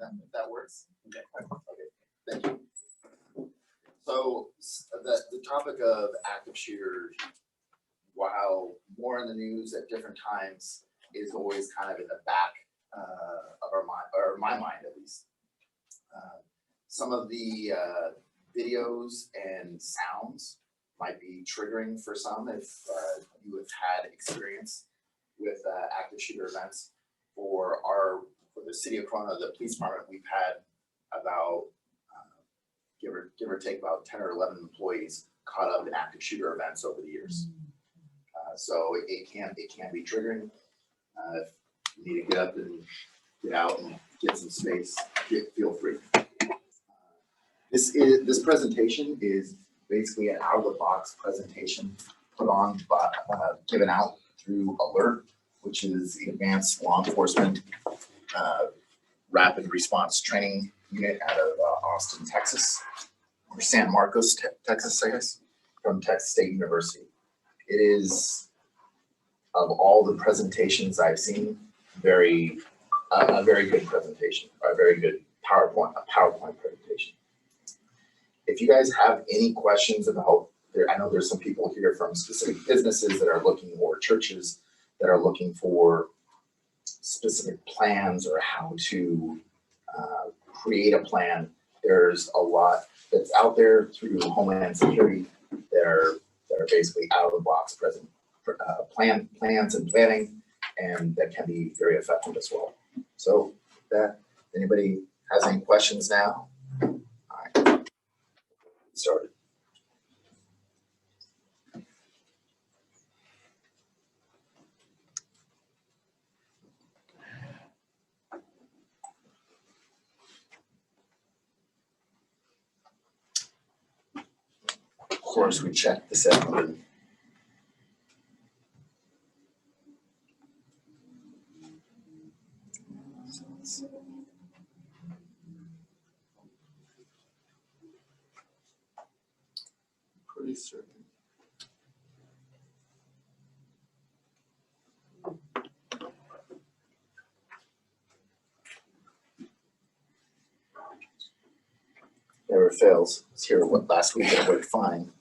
If that works. Okay. Thank you. So the topic of active shooters, while more in the news at different times, is always kind of in the back of our mind, or my mind at least. Some of the videos and sounds might be triggering for some if you have had experience with active shooter events. For the city of Corona, the police department, we've had about give or take about 10 or 11 employees caught up in active shooter events over the years. So it can be triggering. If you need to get up and get out and get some space, feel free. This presentation is basically an out-of-the-box presentation put on, given out through ALERT, which is the Advanced Law Enforcement Rapid Response Training Unit out of Austin, Texas, or San Marcos, Texas, I guess, from Texas State University. It is, of all the presentations I've seen, a very good presentation, a very good PowerPoint presentation. If you guys have any questions about, I know there's some people here from specific businesses that are looking, or churches that are looking for specific plans or how to create a plan. There's a lot that's out there through Homeland Security that are basically out of the box present plans and planning, and that can be very effective as well. So that, anybody has any questions now? All right, started. Of course, we check the 700. Pretty certain. Never fails. It's here last week it worked fine.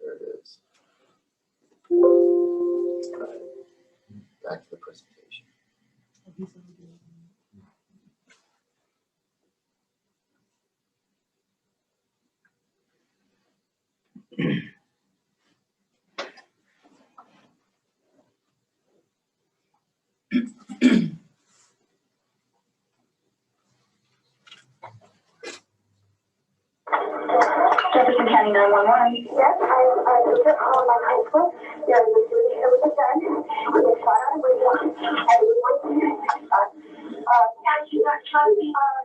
There it is. Back to the presentation. Jefferson County 911. Yes, I was at my high school. There was a student here with a gun. He was shot out of a window. And he was working. Yeah, she got shot. I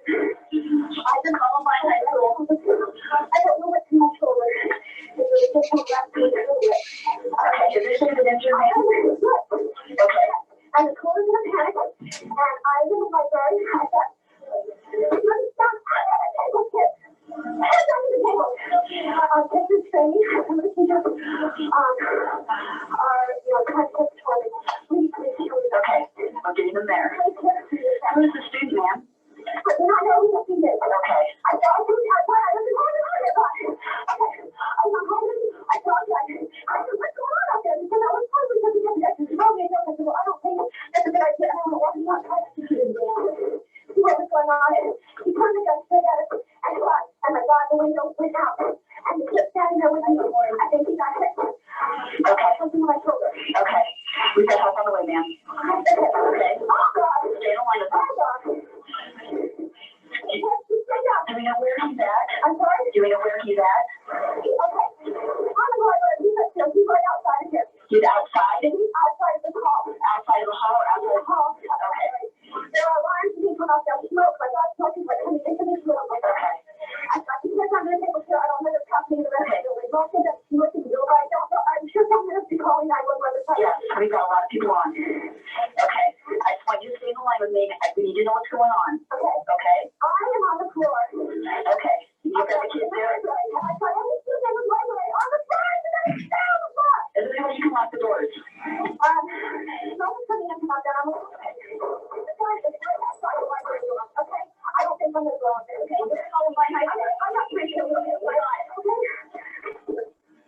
just called my high school. I don't know what's in my shoulder. It was just so bad. Okay, is this an injured man? Okay. And the school was in a panic. And I was in my bed. I thought, this is training. Some of the teachers are, concepts for me. Okay, I'm getting them there. Who is the student, ma'am? I do not know who the student is. Okay. I thought he was outside. I wasn't going on it. Okay. I went home and I thought, I said, what's going on out there? Because I was told because he didn't get to know me. I said, well, I don't think that's a good idea. I don't know why he's not trying to see what was going on. And he turned the gun straight at us and shot. And my God, the window went out. And he kept standing there with me. I think he got hit. Okay. Something on my shoulder. Okay. We got help on the way, ma'am. Okay. Oh, God. Stay in line with us. Oh, God. Do we know where he's at? I'm sorry? Do we know where he's at? Okay. On the corridor. He's right outside of here. He's outside? He's outside of the hall. Outside of the hall or outside of the hall? Okay. There are alarms being put off. There's smoke. My God's smoke is like coming into this room. Okay. I got the kids under the table here. I don't know what's happening in the rest of the building. Most of them looking to do it. I don't know. I'm sure someone has been calling 911. Yes, we've got a lot of people on. Okay. I just want you to stay in the line with me. We need to know what's going on. Okay. Okay. I am Okay, this is all my high school. I'm not pretty sure. Okay.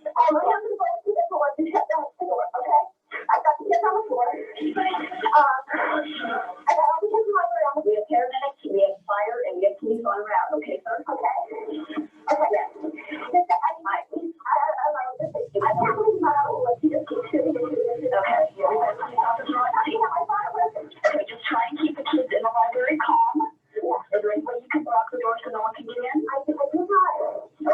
I have to go to the door to shut down the door, okay? I've got to get on the floor. I got all the kids in my room. We have paramedics, we have fire, and we have police on route, okay, sir? Okay. Okay, yes. Just, I can't believe my what you just keep shooting and shooting. Okay. Okay, just try and keep the kids in the library calm. Yeah. Is there any way you can block the door so no one can get in? I do not.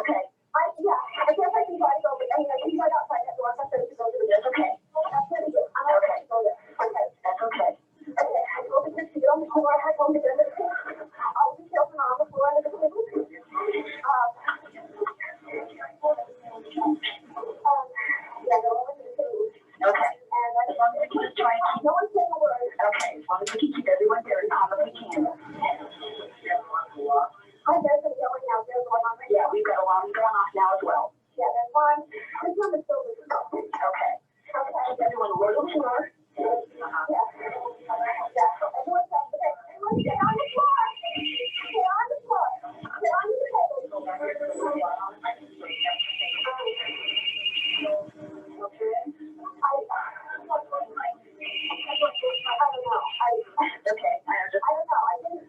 Okay. Yeah, I guess I can try to go, but I mean, I can try outside that door. I'm supposed to go to the desk. Okay. That's pretty good. I'm okay. Okay. That's okay. Okay. I go to the seat on the floor. I go to the desk. All the children are on the floor under the table. Yeah, they're all in the table. Okay. And as long as we can just try and keep no one saying a word. Okay. As long as we can keep everyone very calm as we can. I guess I'm going out there going on. Yeah, we've got alarms going off now as well. Yeah, that's fine. This one is still okay. Okay. Everyone roll the floor. Yeah. Everyone's on the bed. Everyone get on the floor. Get on the floor. Get on the table. Okay. I don't know. I didn't.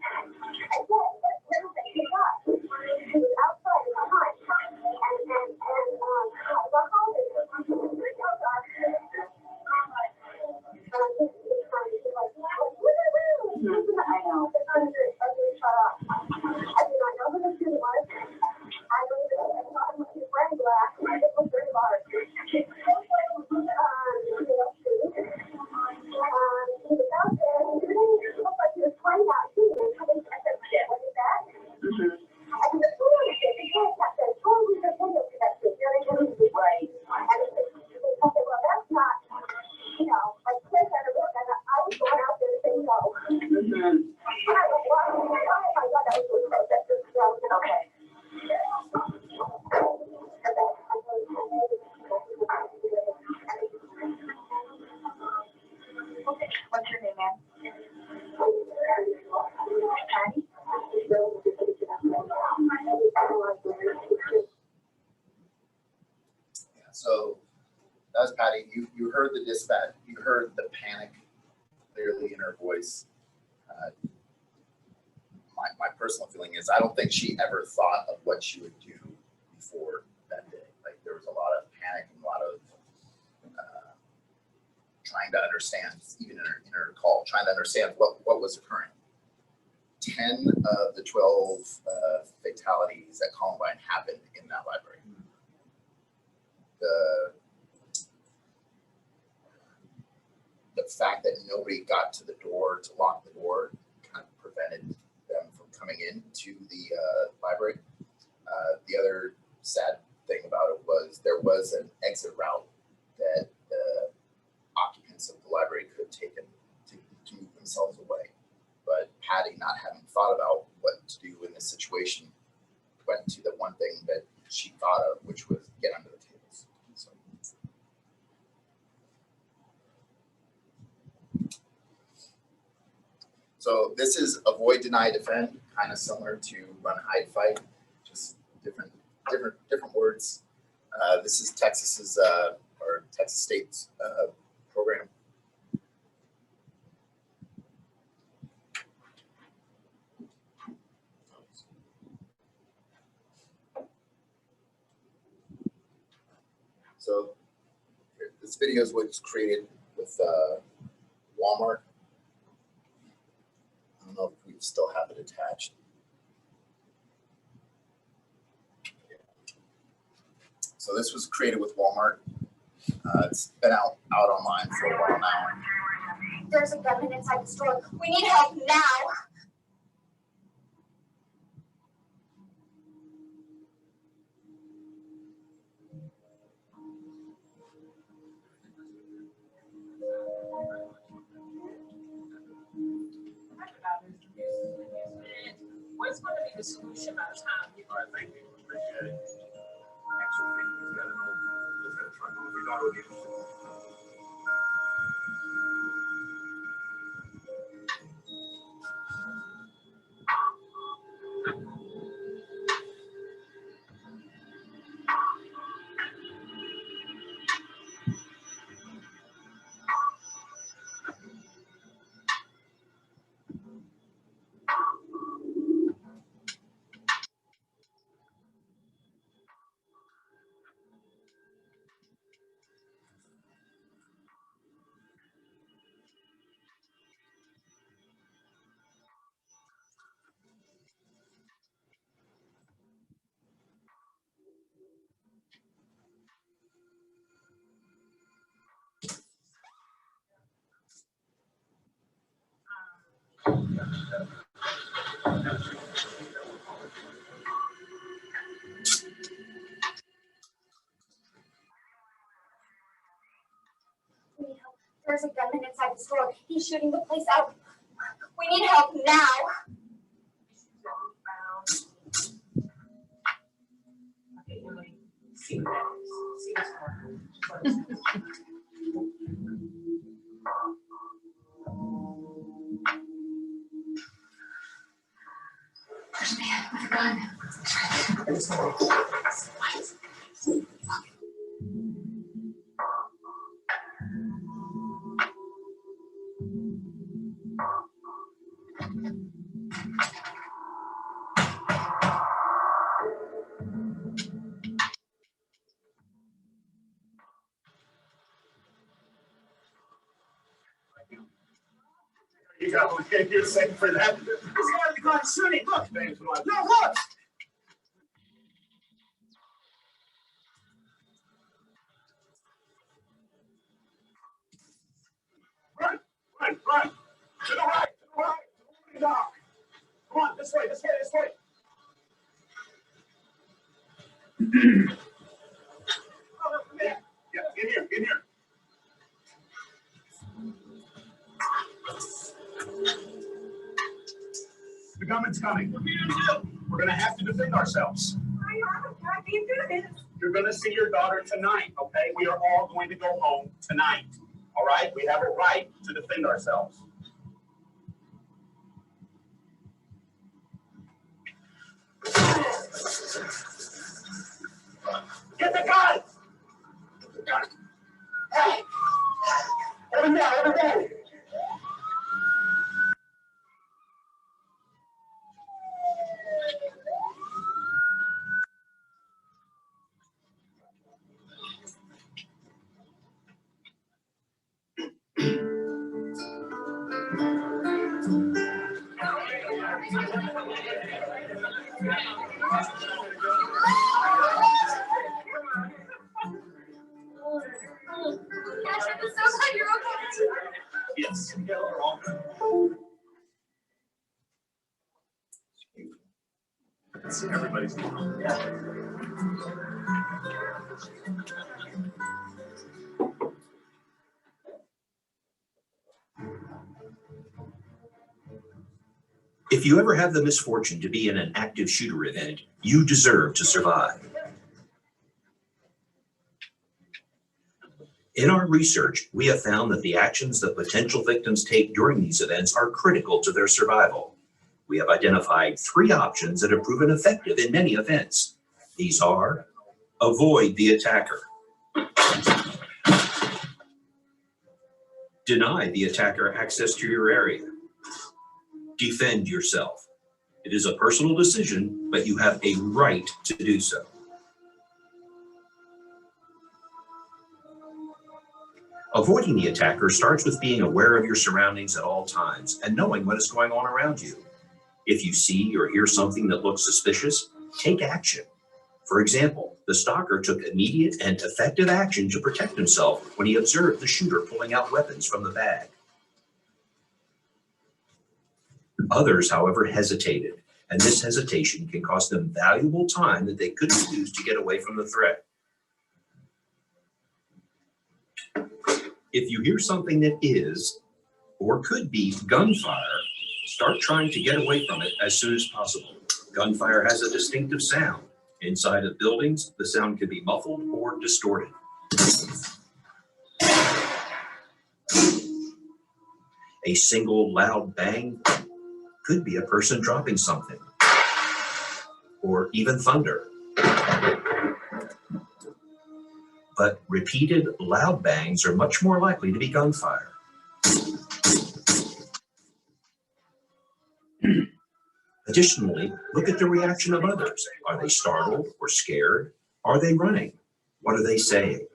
I said, what little thing he got? He was outside in the hunt. And the home is I know. Shut up. I do not know who the student was. I believe it was his friend glass. It was very large. He was out there. He looked like he was playing out shooting. I said, what is that? I said, the school is there. The kids got there. School is there. Right. And I said, well, that's not, like kids at a work. And I was going out there to say no. And I was walking. Oh my God, that was so close. Okay. What's your name, ma'am? Patty? So that was Patty. You heard the dispatch. You heard the panic clearly in her voice. My personal feeling is I don't think she ever thought of what she would do before that day. Like there was a lot of panic and a lot of trying to understand, even in her call, trying to understand what was occurring. 10 of the 12 fatalities at Columbine happened in that library. The fact that nobody got to the door to lock the door kind of prevented them from coming into the library. The other sad thing about it was there was an exit route that the occupants of the library could have taken to move themselves away. But Patty, not having thought about what to do in this situation, went to the one thing that she thought of, which was get under the tables. So this is avoid, deny, defend, kind of similar to run, hide, fight, just different words. This is Texas's or Texas State's program. So this video is what's created with Walmart. I don't know if we still have it attached. So this was created with Walmart. It's been out online for a while now. There's a gunman inside the store. We need help now. What's going to be the solution by the time you are thinking? Appreciate it. Actually, we got to know what's that trying to figure out what it is. We need help. There's a gunman inside the store. He's shooting the place out. We need help now. Okay, Emily, see what that is. See what's going on. There's a man with a gun. You go, you're safe for that. This guy's gone shooting. Look, no, look. Run. To the right. Dock. Come on, this way. Oh, yeah, in here. The gunman's coming. We're gonna have to defend ourselves. I can't do this. You're gonna see your daughter tonight, okay? We are all going to go home tonight. All right? We have a right to defend ourselves. Get the gun! Hey! Over there! Gosh, I'm so glad you're okay. Yes. Yeah, we're all good. Everybody's going home. If you ever have the misfortune to be in an active shooter event, you deserve to survive. In our research, we have found that the actions that potential victims take during these events are critical to their survival. We have identified 3 options that have proven effective in many events. These are: avoid the attacker, deny the attacker access to your area, defend yourself. It is a personal decision, but you have a right to do so. Avoiding the attacker starts with being aware of your surroundings at all times and knowing what is going on around you. If you see or hear something that looks suspicious, take action. For example, the stalker took immediate and effective action to protect himself when he observed the shooter pulling out weapons from the bag. Others, however, hesitated, and this hesitation can cost them valuable time that they could have used to get away from the threat. If you hear something that is or could be gunfire, start trying to get away from it as soon as possible. Gunfire has a distinctive sound. Inside of buildings, the sound can be muffled or distorted. A single loud bang could be a person dropping something. or even thunder. But repeated loud bangs are much more likely to be gunfire. Additionally, look at the reaction of others. Are they startled or scared? Are they running? What are they saying?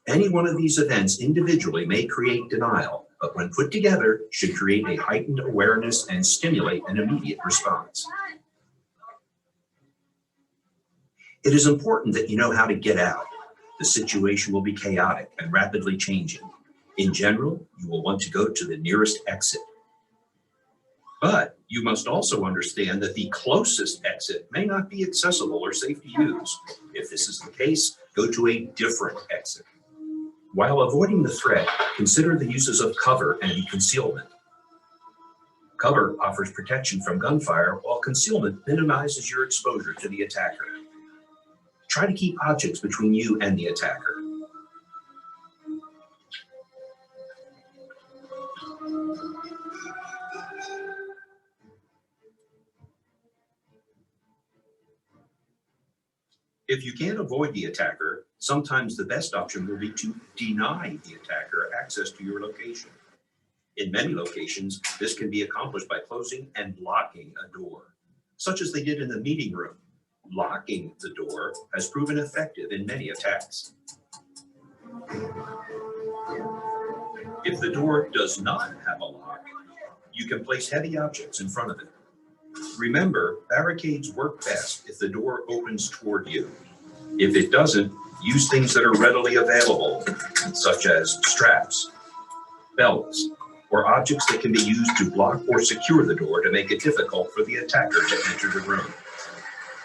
Any one of these events individually may create denial, but when put together, should create a heightened awareness and stimulate an immediate response. It is important that you know how to get out. The situation will be chaotic and rapidly changing. In general, you will want to go to the nearest exit. But you must also understand that the closest exit may not be accessible or safe to use. If this is the case, go to a different exit. While avoiding the threat, consider the uses of cover and concealment. Cover offers protection from gunfire, while concealment minimizes your exposure to the attacker. Try to keep objects between you and the attacker. If you can't avoid the attacker, sometimes the best option will be to deny the attacker access to your location. In many locations, this can be accomplished by closing and locking a door, such as they did in the meeting room. Locking the door has proven effective in many attacks. If the door does not have a lock, you can place heavy objects in front of it. Remember, barricades work best if the door opens toward you. If it doesn't, use things that are readily available, such as straps, belts, or objects that can be used to block or secure the door to make it difficult for the attacker to enter the room.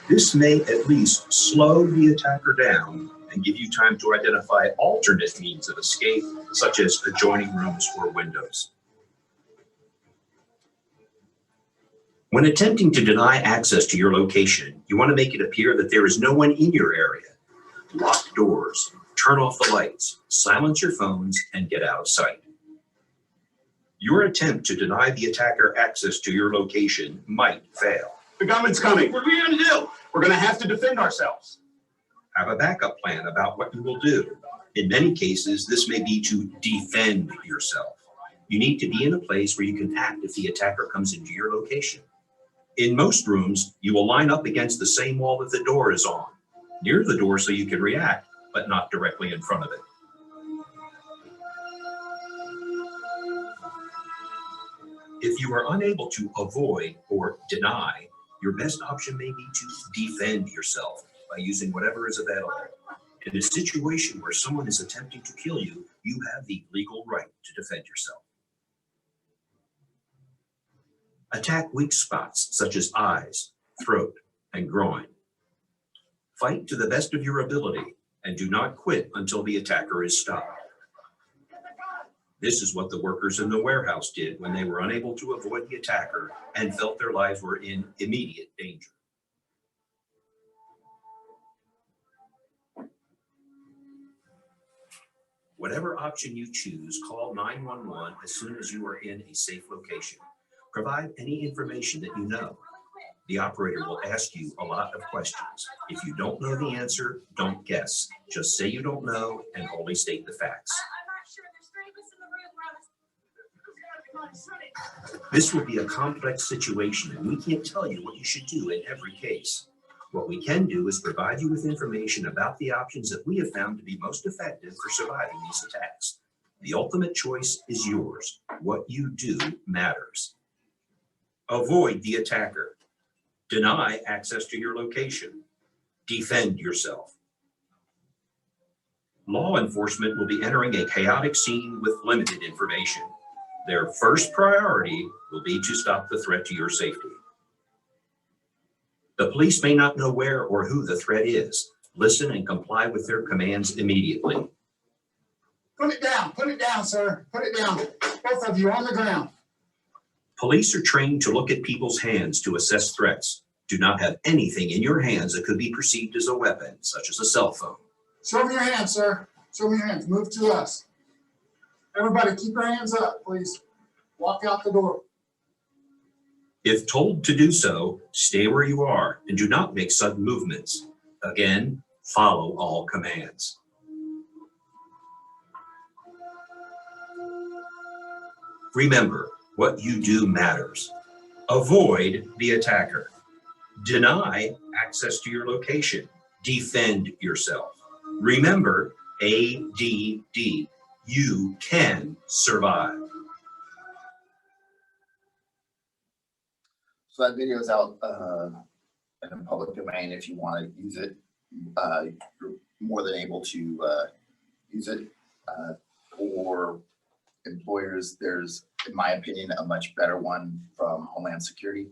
This may at least slow the attacker down and give you time to identify alternate means of escape, such as adjoining rooms or windows. When attempting to deny access to your location, you want to make it appear that there is no one in your area. Lock doors, turn off the lights, silence your phones, and get out of sight. Your attempt to deny the attacker access to your location might fail. The gunman's coming. What are we going to do? We're going to have to defend ourselves. Have a backup plan about what you will do. In many cases, this may be to defend yourself. You need to be in a place where you can act if the attacker comes into your location. In most rooms, you will line up against the same wall that the door is on, near the door so you can react, but not directly in front of it. If you are unable to avoid or deny, your best option may be to defend yourself by using whatever is available. In a situation where someone is attempting to kill you, you have the legal right to defend yourself. Attack weak spots such as eyes, throat, and groin. Fight to the best of your ability and do not quit until the attacker is stopped. This is what the workers in the warehouse did when they were unable to avoid the attacker and felt their lives were in immediate danger. Whatever option you choose, call 911 as soon as you are in a safe location. Provide any information that you know. The operator will ask you a lot of questions. If you don't know the answer, don't guess. Just say you don't know and only state the facts. This will be a complex situation, and we can't tell you what you should do in every case. What we can do is provide you with information about the options that we have found to be most effective for surviving these attacks. The ultimate choice is yours. What you do matters. Avoid the attacker. Deny access to your location. Defend yourself. Law enforcement will be entering a chaotic scene with limited information. Their first priority will be to stop the threat to your safety. The police may not know where or who the threat is. Listen and comply with their commands immediately. Put it down, sir. Put it down. Both of you on the ground. Police are trained to look at people's hands to assess threats. Do not have anything in your hands that could be perceived as a weapon, such as a cell phone. Show me your hands, sir. Show me your hands. Move to us. Everybody, keep your hands up, please. Walk out the door. If told to do so, stay where you are and do not make sudden movements. Again, follow all commands. Remember, what you do matters. Avoid the attacker. Deny access to your location. Defend yourself. Remember, ADD. You can survive. So that video is out in the public domain. If you want to use it, you're more than able to use it. For employers, there's, in my opinion, a much better one from Homeland Security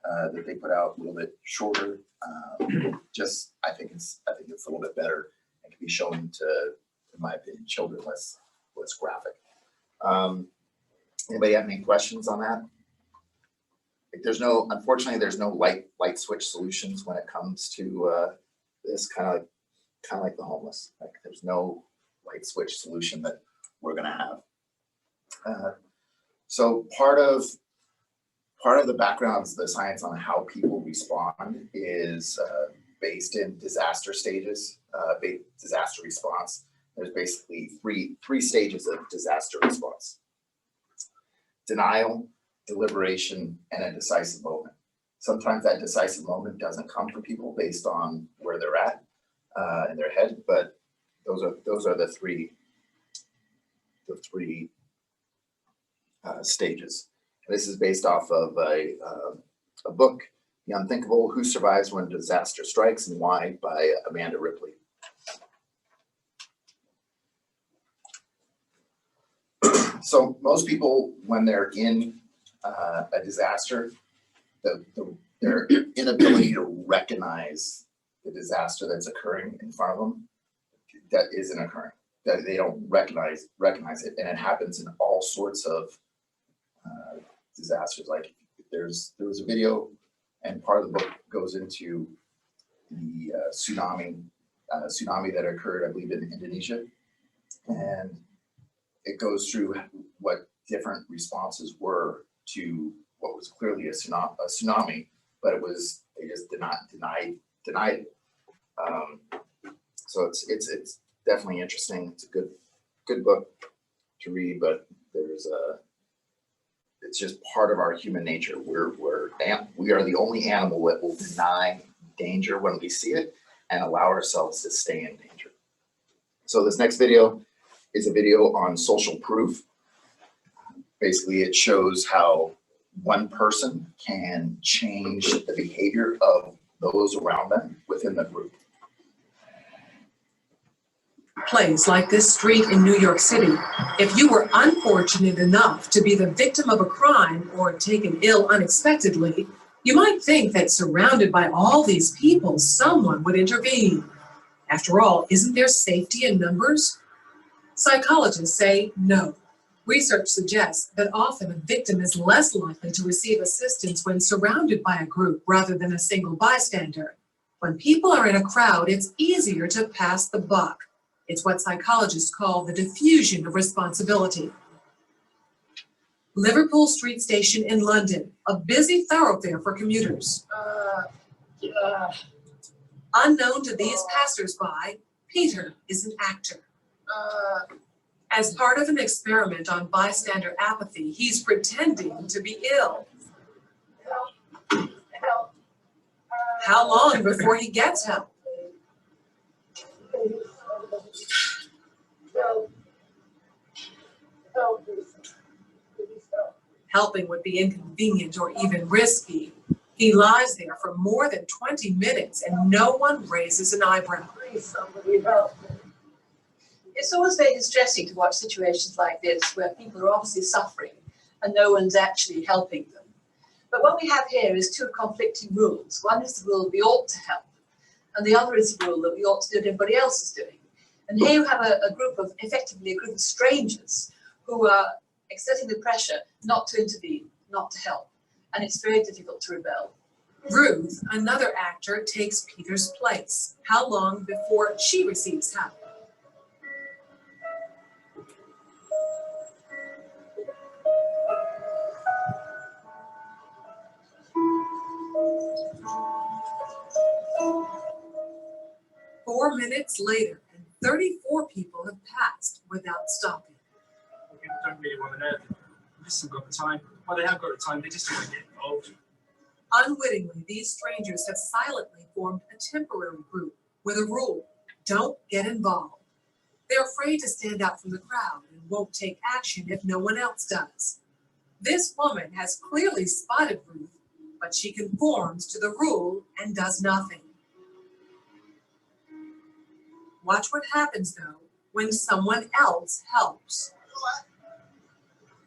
that they put out, a little bit shorter. Just, I think it's a little bit better and can be shown to, in my opinion, children less graphic. Anybody have any questions on that? Unfortunately, there's no light switch solutions when it comes to this, kind of like the homeless. Like, there's no light switch solution that we're gonna have. So part of the background of the science on how people respond is based in disaster stages, disaster response. There's basically three stages of disaster response: denial, deliberation, and a decisive moment. Sometimes that decisive moment doesn't come for people based on where they're at in their head, but those are the three stages. And this is based off of a book, The Unthinkable: Who Survives When Disaster Strikes and Why, by Amanda Ripley. So most people, when they're in a disaster, their inability to recognize the disaster that's occurring in front of them, that isn't occurring, that they don't recognize it, and it happens in all sorts of disasters. Like there was a video, and part of the book goes into the tsunami that occurred, I believe, in Indonesia, and it goes through what different responses were to what was clearly a tsunami, but they just denied it. So it's definitely interesting. It's a good book to read, but it's just part of our human nature. We are the only animal that will deny danger when we see it and allow ourselves to stay in danger. So this next video is a video on social proof. Basically, it shows how one person can change the behavior of those around them within the group. Place like this street in New York City, if you were unfortunate enough to be the victim of a crime or taken ill unexpectedly, you might think that surrounded by all these people, someone would intervene. After all, isn't there safety in numbers? Psychologists say no. Research suggests that often a victim is less likely to receive assistance when surrounded by a group rather than a single bystander. When people are in a crowd, it's easier to pass the buck. It's what psychologists call the diffusion of responsibility. Liverpool Street Station in London, a busy thoroughfare for commuters. Unknown to these passersby, Peter is an actor. As part of an experiment on bystander apathy, he's pretending to be ill. How long before he gets help? Helping would be inconvenient or even risky. He lies there for more than 20 minutes and no one raises an eyebrow. Please, somebody help me. It's always very distressing to watch situations like this where people are obviously suffering and no one's actually helping them. But what we have here is two conflicting rules. One is the rule we ought to help, and the other is the rule that we ought to do what everybody else is doing. And here you have effectively a group of strangers who are exerting the pressure not to intervene, not to help. And it's very difficult to rebel. Ruth, another actor, takes Peter's place. How long before she receives help? 4 minutes later, and 34 people have passed without stopping. People don't really want to know. They just haven't got the time. Well, they have got the time, they just don't want to get involved. Unwittingly, these strangers have silently formed a temporary group with a rule: don't get involved. They're afraid to stand out from the crowd and won't take action if no one else does. This woman has clearly spotted Ruth, but she conforms to the rule and does nothing. Watch what happens, though, when someone else helps.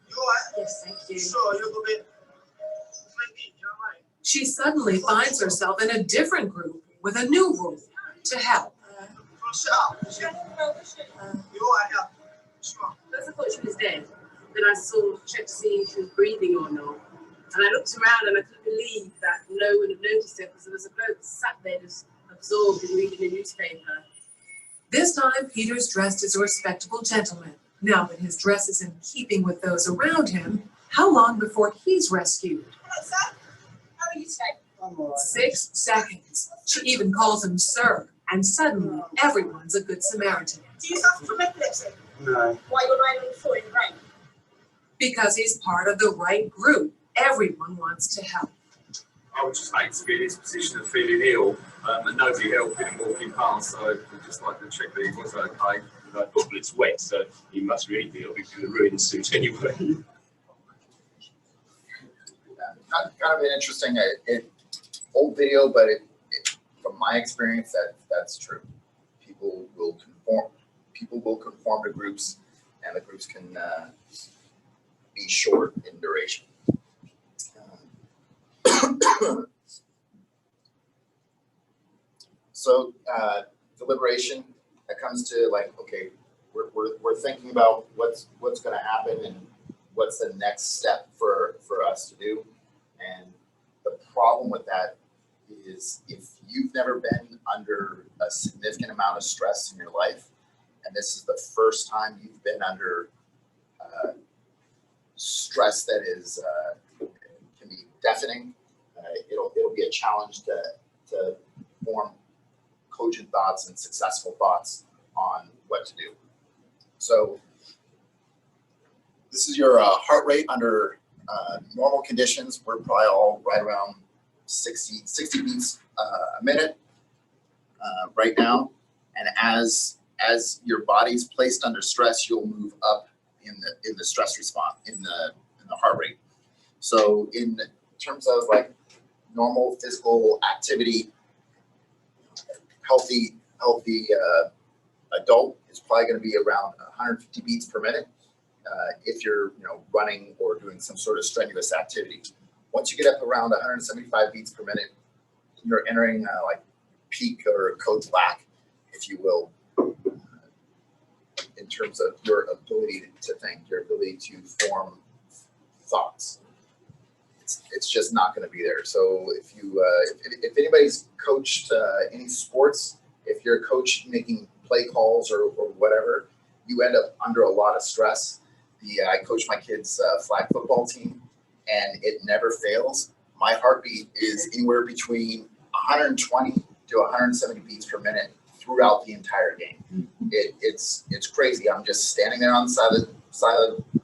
You all right? Yes, thank you. Sure, you're a little bit flaky, you all right? She suddenly finds herself in a different group with a new rule: to help. Shut up. You all right? Yeah. Sure. First I thought she was dead. Then I checked to see if she was breathing or not. And I looked around and I couldn't believe that no one had noticed it, because there was a bloke sat there just absorbed in reading a newspaper. This time, Peter's dressed as a respectable gentleman. Now that his dress is in keeping with those around him, how long before he's rescued? Hello, sir. How are you today? 6 seconds. She even calls him sir, and suddenly everyone's a good Samaritan. Do you suffer from epilepsy? No. Why you're lying on the floor in the rain? Because he's part of the right group. Everyone wants to help. I would just hate to be in this position of feeling ill and nobody helping and walking past, so I'd just like to check that he was okay. Well, it's wet, so he must really be ill because of the ruined suit anyway. Kind of an interesting, old video, but from my experience, that's true. People will conform to groups, and the groups can be short in duration. So deliberation, that comes to like, okay, we're thinking about what's going to happen and what's the next step for us to do. And the problem with that is, if you've never been under a significant amount of stress in your life, and this is the first time you've been under stress that is can be deafening, it'll be a challenge to form cogent thoughts and successful thoughts on what to do. So this is your heart rate under normal conditions. We're probably all right around 60 beats a minute right now. And as your body's placed under stress, you'll move up in the stress response, in the heart rate. So in terms of like normal physical activity, healthy adult is probably going to be around 150 beats per minute if you're running or doing some sort of strenuous activity. Once you get up around 175 beats per minute, you're entering like peak or code black, if you will, in terms of your ability to think, your ability to form thoughts. It's just not going to be there. So if you if anybody's coached any sports, if you're a coach making play calls or whatever, you end up under a lot of stress. I coach my kids' flag football team, and it never fails. My heartbeat is anywhere between 120 to 170 beats per minute throughout the entire game. It's crazy. I'm just standing there on the side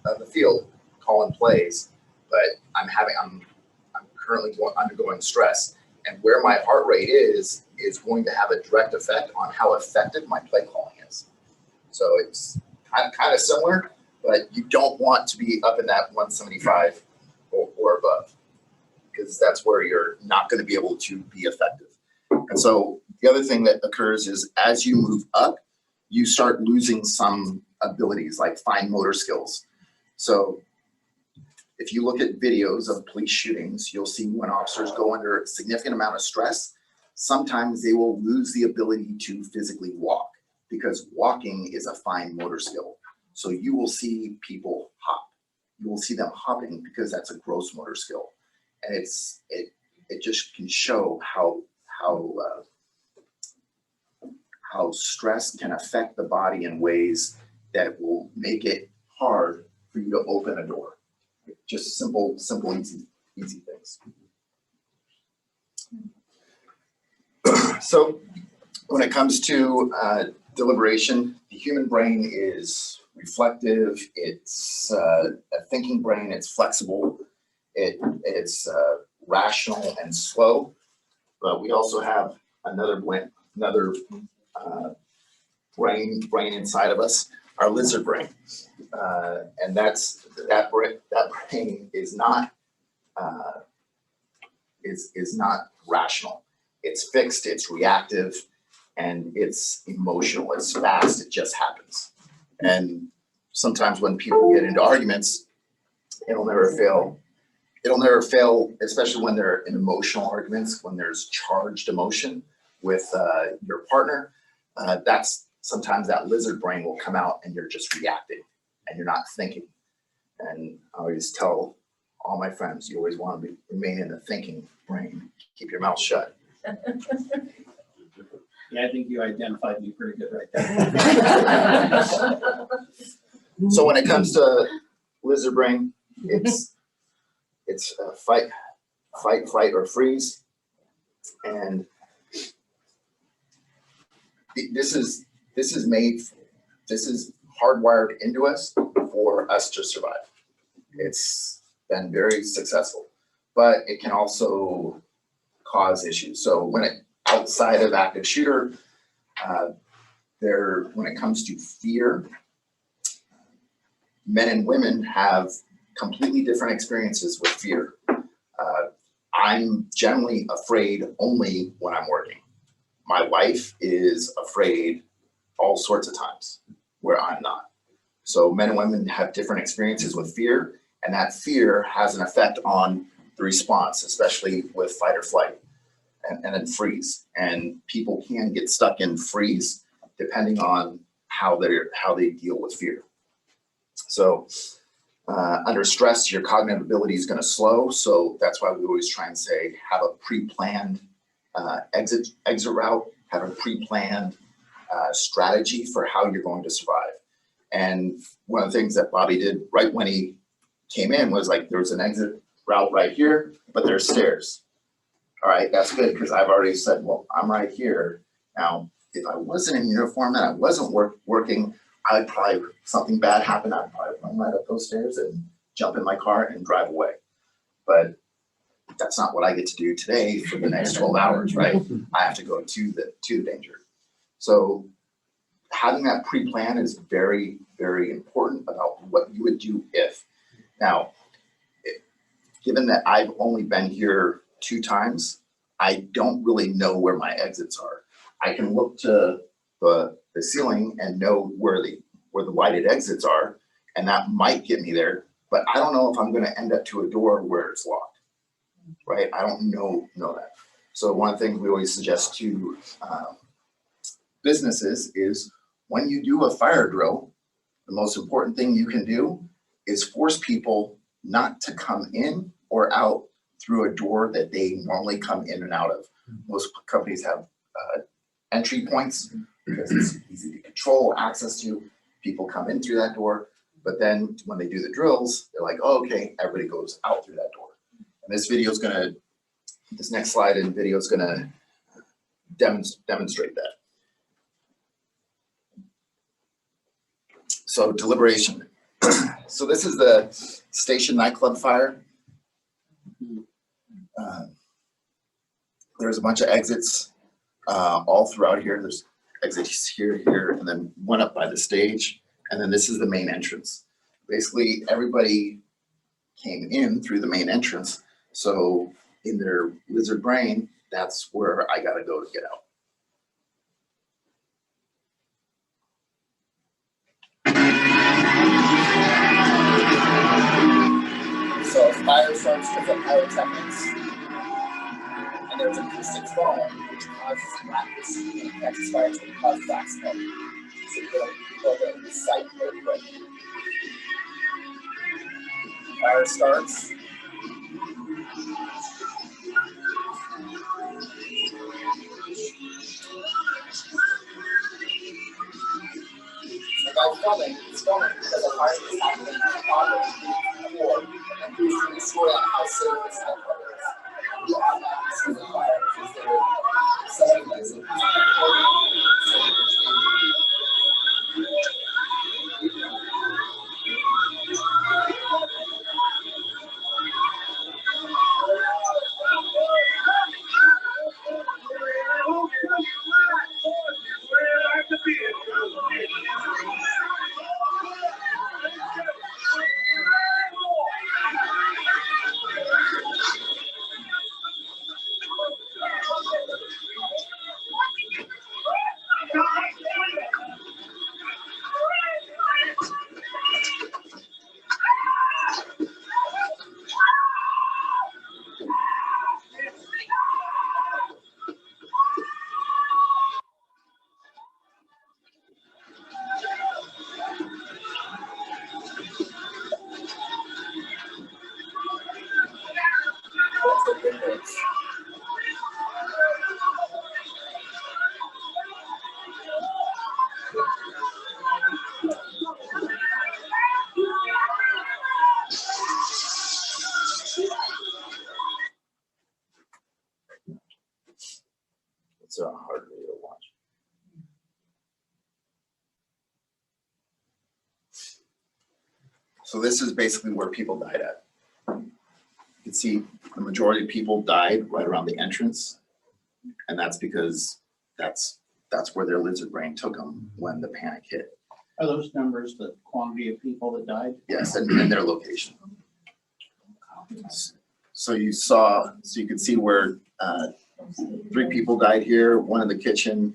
of the field calling plays, but I'm currently undergoing stress, and where my heart rate is going to have a direct effect on how effective my play calling is. So it's kind of similar, but you don't want to be up in that 175 or above, because that's where you're not going to be able to be effective. And so the other thing that occurs is, as you move up, you start losing some abilities like fine motor skills. So if you look at videos of police shootings, you'll see when officers go under a significant amount of stress, sometimes they will lose the ability to physically walk, because walking is a fine motor skill. So you will see people hop. You will see them hopping because that's a gross motor skill. And it just can show how stress can affect the body in ways that will make it hard for you to open a door. Just simple, easy things. So When it comes to deliberation, the human brain is reflective. It's a thinking brain. It's flexible. It's rational and slow. But we also have another brain inside of us, our lizard brain, and that brain is not rational. It's fixed. It's reactive. And it's emotional, it's fast, it just happens. And sometimes when people get into arguments, it'll never fail, especially when they're in emotional arguments, when there's charged emotion with your partner, sometimes that lizard brain will come out and you're just reacting and you're not thinking. And I always tell all my friends, you always want to remain in the thinking brain, keep your mouth shut. Yeah, I think you identified me pretty good right there. So when it comes to lizard brain, it's fight, flight, or freeze, and this is hardwired into us for us to survive. It's been very successful, but it can also cause issues. So when outside of active shooter, when it comes to fear, men and women have completely different experiences with fear. I'm generally afraid only when I'm working. My wife is afraid all sorts of times where I'm not. So men and women have different experiences with fear, and that fear has an effect on the response, especially with fight or flight. And then freeze, and people can get stuck in freeze depending on how they deal with fear. So under stress, your cognitive ability is going to slow. So that's why we always try and say have a pre-planned exit route, have a pre-planned strategy for how you're going to survive. And one of the things that Bobby did right when he came in was like there's an exit route right here, but there's stairs. All right, that's good because I've already said, well, I'm right here. Now, if I wasn't in uniform and I wasn't working, I'd probably, something bad happened, I'd probably run right up those stairs and jump in my car and drive away. But that's not what I get to do today for the next 12 hours, right? I have to go to the danger. So having that pre-plan is very, very important about what you would do if. Now, given that I've only been here 2 times, I don't really know where my exits are. I can look to the ceiling and know where the lighted exits are, and that might get me there, but I don't know if I'm going to end up to a door where it's locked, right? I don't know that. So one of the things we always suggest to businesses is when you do a fire drill, the most important thing you can do is force people not to come in or out through a door that they normally come in and out of. Most companies have entry points because it's easy to control, access to. People come in through that door, but then when they do the drills, they're like, oh, okay, everybody goes out through that door. And this next slide and video is gonna demonstrate that. So deliberation. So this is the Station nightclub fire. There's a bunch of exits all throughout here. There's exits here, and then one up by the stage. And then this is the main entrance. Basically, everybody came in through the main entrance. So in their lizard brain, that's where I gotta go to get out. So fire starts with a pyrotechnics, and there's acoustic foam, which causes blackness and catches fire to cause black smoke. So you go to the site very quick. Fire starts. The guy filming is filming because the fire is happening in the bottom floor, and he's doing a story on how safe this nightclub is. We have not seen the fire because they're something that's It's a hard video to watch. So this is basically where people died at. You can see the majority of people died right around the entrance. And that's because that's where their lizard brain took them when the panic hit. Are those numbers the quantity of people that died? Yes, and their location. So you could see where 3 people died here, one in the kitchen,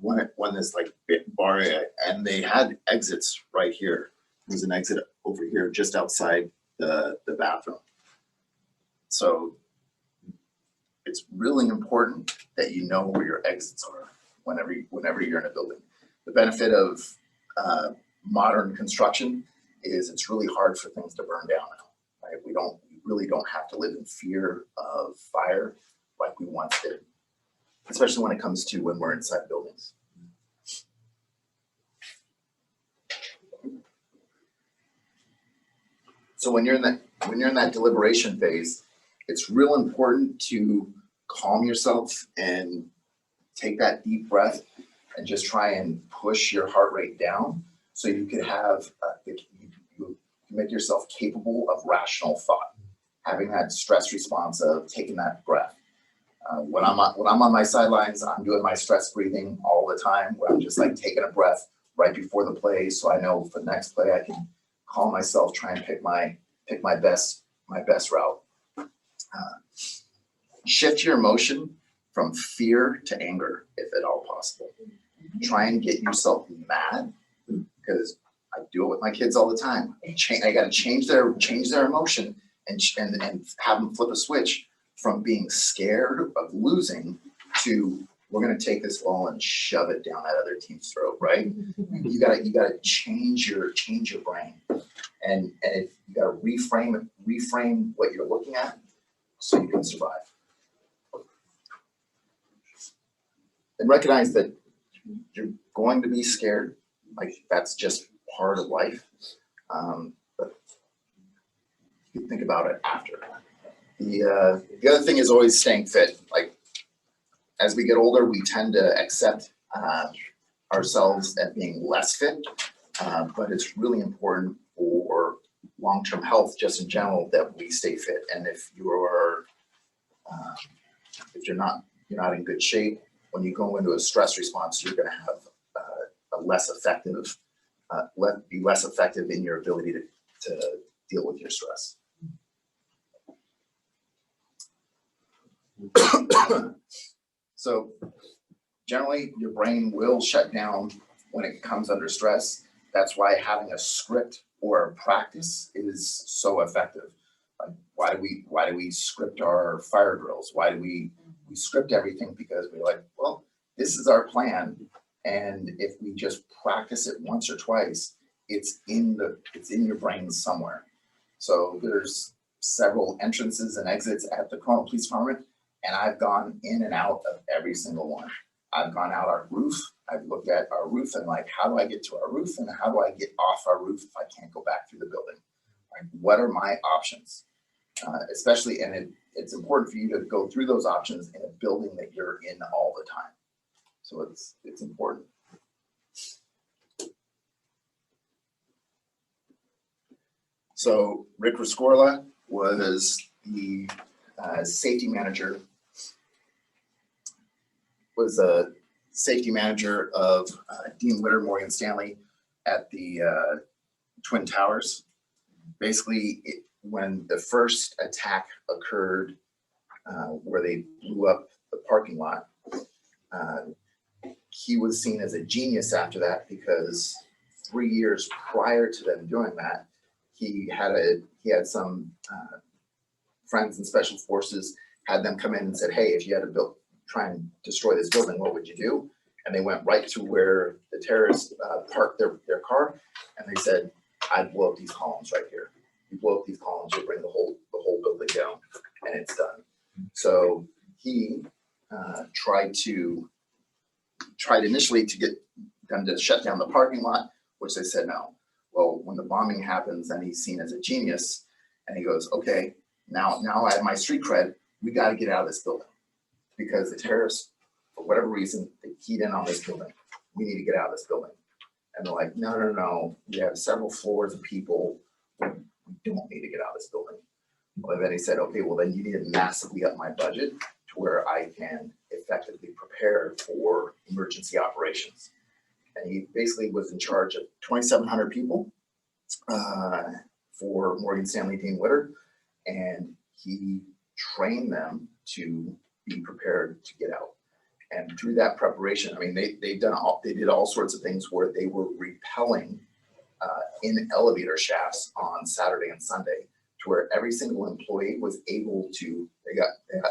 one this like bar area, and they had exits right here. There's an exit over here just outside the bathroom. So it's really important that you know where your exits are whenever you're in a building. The benefit of modern construction is it's really hard for things to burn down now, right? We really don't have to live in fear of fire like we once did, especially when it comes to when we're inside buildings. So when you're in that deliberation phase, it's real important to calm yourself and take that deep breath and just try and push your heart rate down so you can have you make yourself capable of rational thought, having that stress response of taking that breath. When I'm on my sidelines, I'm doing my stress breathing all the time, where I'm just like taking a breath right before the play, so I know for the next play I can calm myself, try and pick my best route. Shift your emotion from fear to anger, if at all possible. Try and get yourself mad, because I do it with my kids all the time. I got to change their emotion and have them flip a switch from being scared of losing to we're going to take this ball and shove it down that other team's throat, right? You got to change your brain, and you got to reframe what you're looking at so you can survive. And recognize that you're going to be scared, like that's just part of life. But you think about it after. The other thing is always staying fit. Like as we get older, we tend to accept ourselves as being less fit, but it's really important for long-term health, just in general, that we stay fit. And if you're not in good shape, when you go into a stress response, you're going to have be less effective in your ability to deal with your stress. So generally, your brain will shut down when it comes under stress. That's why having a script or a practice is so effective. Like why do we script our fire drills? Why do we script everything? Because we're like, well, this is our plan, and if we just practice it once or twice, it's in your brain somewhere. So there's several entrances and exits at the Cornwall Police Department, and I've gone in and out of every single one. I've gone out our roof. I've looked at our roof and like, how do I get to our roof, and how do I get off our roof if I can't go back through the building? Like, what are my options? Especially, and it's important for you to go through those options in a building that you're in all the time. So it's important. So Rick Rescorla was the safety manager. Was a safety manager of Dean Witter Morgan Stanley at the Twin Towers. Basically, when the first attack occurred, where they blew up the parking lot, he was seen as a genius after that, because 3 years prior to them doing that, he had some friends in special forces, had them come in and said, hey, if you had to try and destroy this building, what would you do? And they went right to where the terrorists parked their car, and they said, I'd blow up these columns right here. You blow up these columns, you'll bring the whole building down, and it's done. So he tried initially to get them to shut down the parking lot, which they said no. Well, when the bombing happens, then he's seen as a genius, and he goes, okay, now I have my street cred, we got to get out of this building, because the terrorists for whatever reason, they keyed in on this building. We need to get out of this building. And they're like, no, no, no, we have several floors of people. We don't need to get out of this building. Well, then he said, okay, well then you need to massively up my budget to where I can effectively prepare for emergency operations. And he basically was in charge of 2,700 people for Morgan Stanley Dean Witter. And he trained them to be prepared to get out. And through that preparation, I mean, they did all sorts of things where they were repelling in elevator shafts on Saturday and Sunday, to where every single employee was able to, they got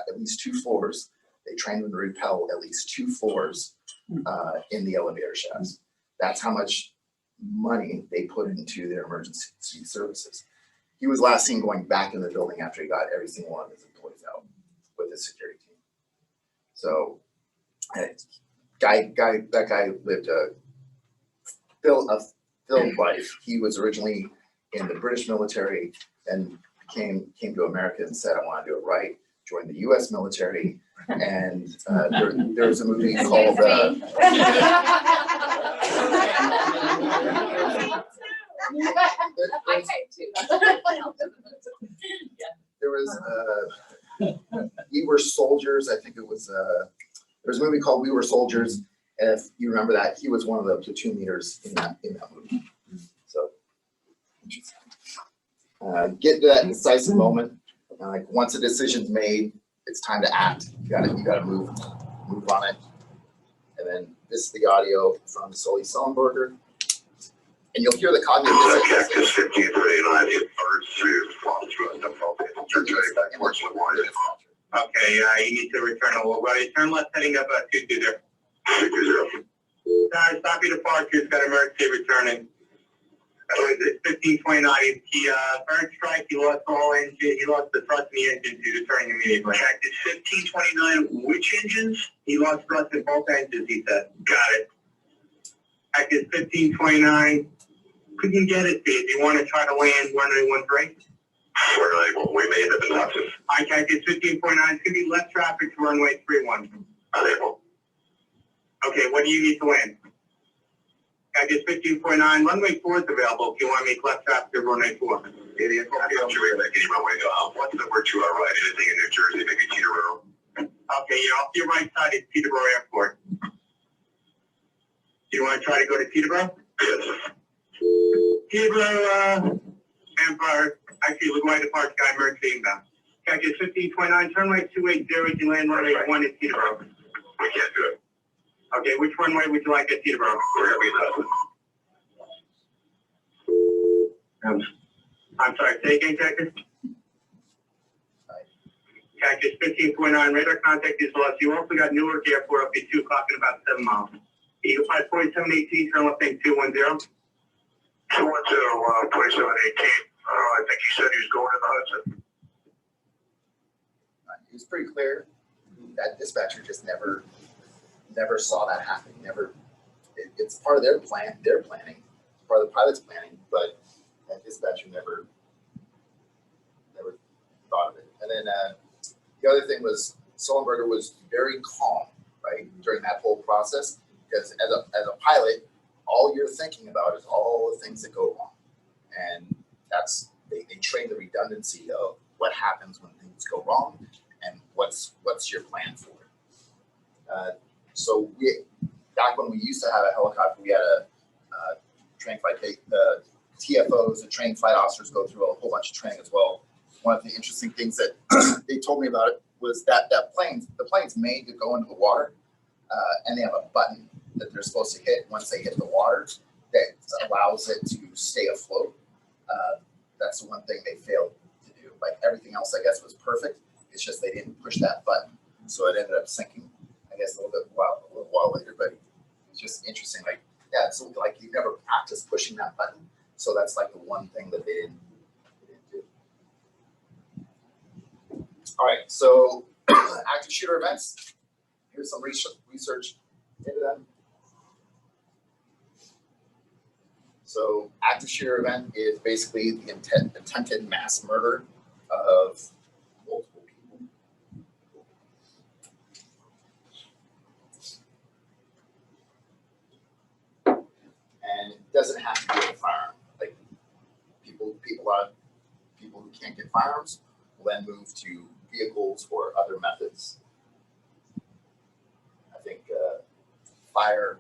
at least 2 floors. They trained them to repel at least 2 floors in the elevator shafts. That's how much money they put into their emergency services. He was last seen going back in the building after he got every single one of his employees out with his security team. So that guy lived a filled life. He was originally in the British military and came to America and said, I want to do it right. Joined the U.S. military, and there was a movie called there was We Were Soldiers. I think it was there was a movie called We Were Soldiers. And if you remember that, he was one of the platoon leaders in that movie. So get to that decisive moment. Like once a decision's made, it's time to act. You gotta move on it. And then this is the audio from Sully Sullenberger. And you'll hear the cognitive dissonance. Okay, you need to return turn left heading up 220. Stop your departure, got emergency returning. It's 1529. He first strike, he lost all engine, he lost the thrust in the engine to returning immediately. Checked it 1529, which engines? He lost thrust in both engines, he said. Got it. Checked it 1529. Couldn't get it, Steve. You want to try to land 1913? We may have been left. I checked it 15.9. It's going to be left traffic to runway 31. Unable. Okay, what do you need to land? I guess 15.9. Runway 4 is available if you want to make left traffic to runway 4. Idiot. I'm sure we're making runway. What's the word to our right? Anything in New Jersey? Maybe Teterboro? Okay, you're off your right side at Teterboro Airport. Do you want to try to go to Teterboro? Yes. Teterboro, Empire. Actually, we're going to Park Sky emergency inbound. Check it 1529. Turn right 280. You land runway 1 at Teterboro. We can't do it. Okay, which runway would you like at Teterboro? We're going to be left. I'm sorry, say again, Cactus? Cactus 15.9, radar contact is lost. You also got Newark Airport up at 2 o'clock in about 7 miles. Eagle 54718, turn left thing 210. 210, 2718. I think he said he was going to the Hudson. It was pretty clear that dispatcher just never saw that happen. It's part of their planning, part of the pilot's planning, but that dispatcher never thought of it. And then the other thing was Sullenberger was very calm, right, during that whole process, because as a pilot, all you're thinking about is all the things that go wrong, and they train the redundancy of what happens when things go wrong and what's your plan for it. So back when we used to have a helicopter, we had a trained flight. The TFOs, the trained flight officers, go through a whole bunch of training as well. One of the interesting things that they told me about it was that the plane's made to go into the water, and they have a button that they're supposed to hit once they hit the water that allows it to stay afloat. That's the one thing they failed to do. Like everything else, I guess, was perfect. It's just they didn't push that button, so it ended up sinking. I guess a little while later, but it's just interesting. Like, yeah, it's like you never practiced pushing that button, so that's like the one thing that they didn't do. All right, so active shooter events. Here's some research into them. So active shooter event is basically the attempted mass murder of multiple people. firearms. We'll then move to vehicles or other methods. I think fire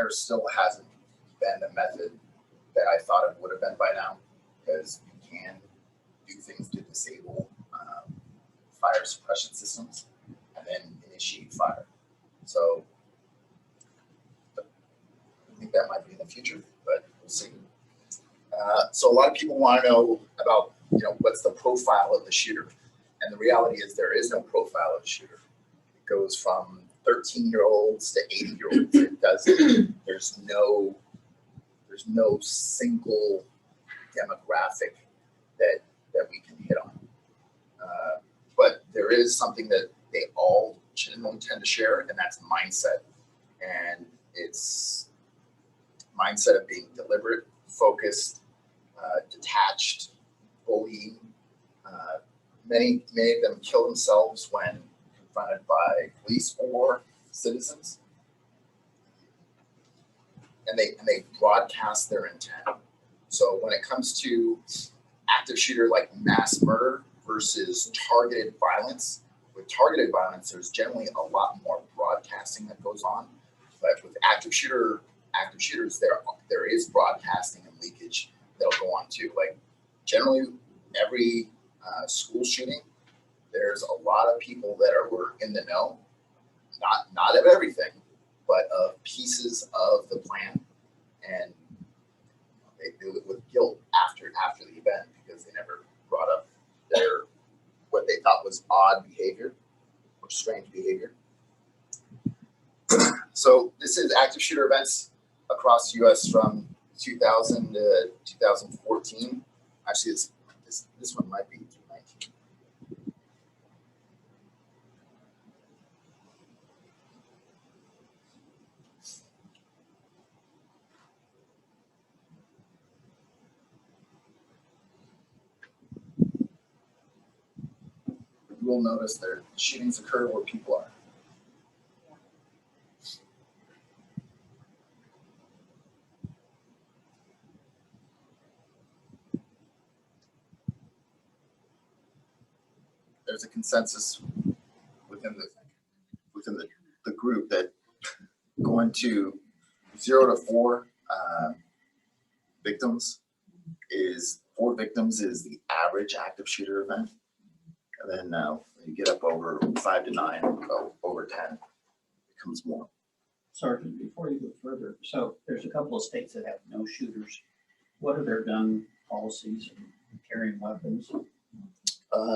still hasn't been a method that I thought it would have been by now, because you can do things to disable fire suppression systems and then initiate fire. So I think that might be in the future, but we'll see. So a lot of people want to know about, what's the profile of the shooter, and the reality is there is no profile of the shooter. It goes from 13-year-olds to 80-year-olds. It doesn't. There's no single demographic that we can hit on. But there is something that they all generally tend to share, and that's mindset. And it's mindset of being deliberate, focused, detached, bullying. Many of them kill themselves when confronted by police or citizens, and they broadcast their intent. So when it comes to active shooter like mass murder versus targeted violence, with targeted violence, there's generally a lot more broadcasting that goes on. But with active shooters, there is broadcasting and leakage that'll go on too. Like generally, every school shooting, there's a lot of people that were in the know, not of everything, but of pieces of the plan, and they do it with guilt after the event because they never brought up what they thought was odd behavior or strange behavior. So this is active shooter events across the U.S. from 2000 to 2014. Actually, this one might be 2019. You will notice that shootings occur where people are. There's a consensus within the group that going to 0 to 4 victims is 4 victims is the average active shooter event, and then when you get up over 5 to 9, over 10 becomes more. Sergeant, before you go further, so there's a couple of states that have no shooters. What are their gun policies and carrying weapons?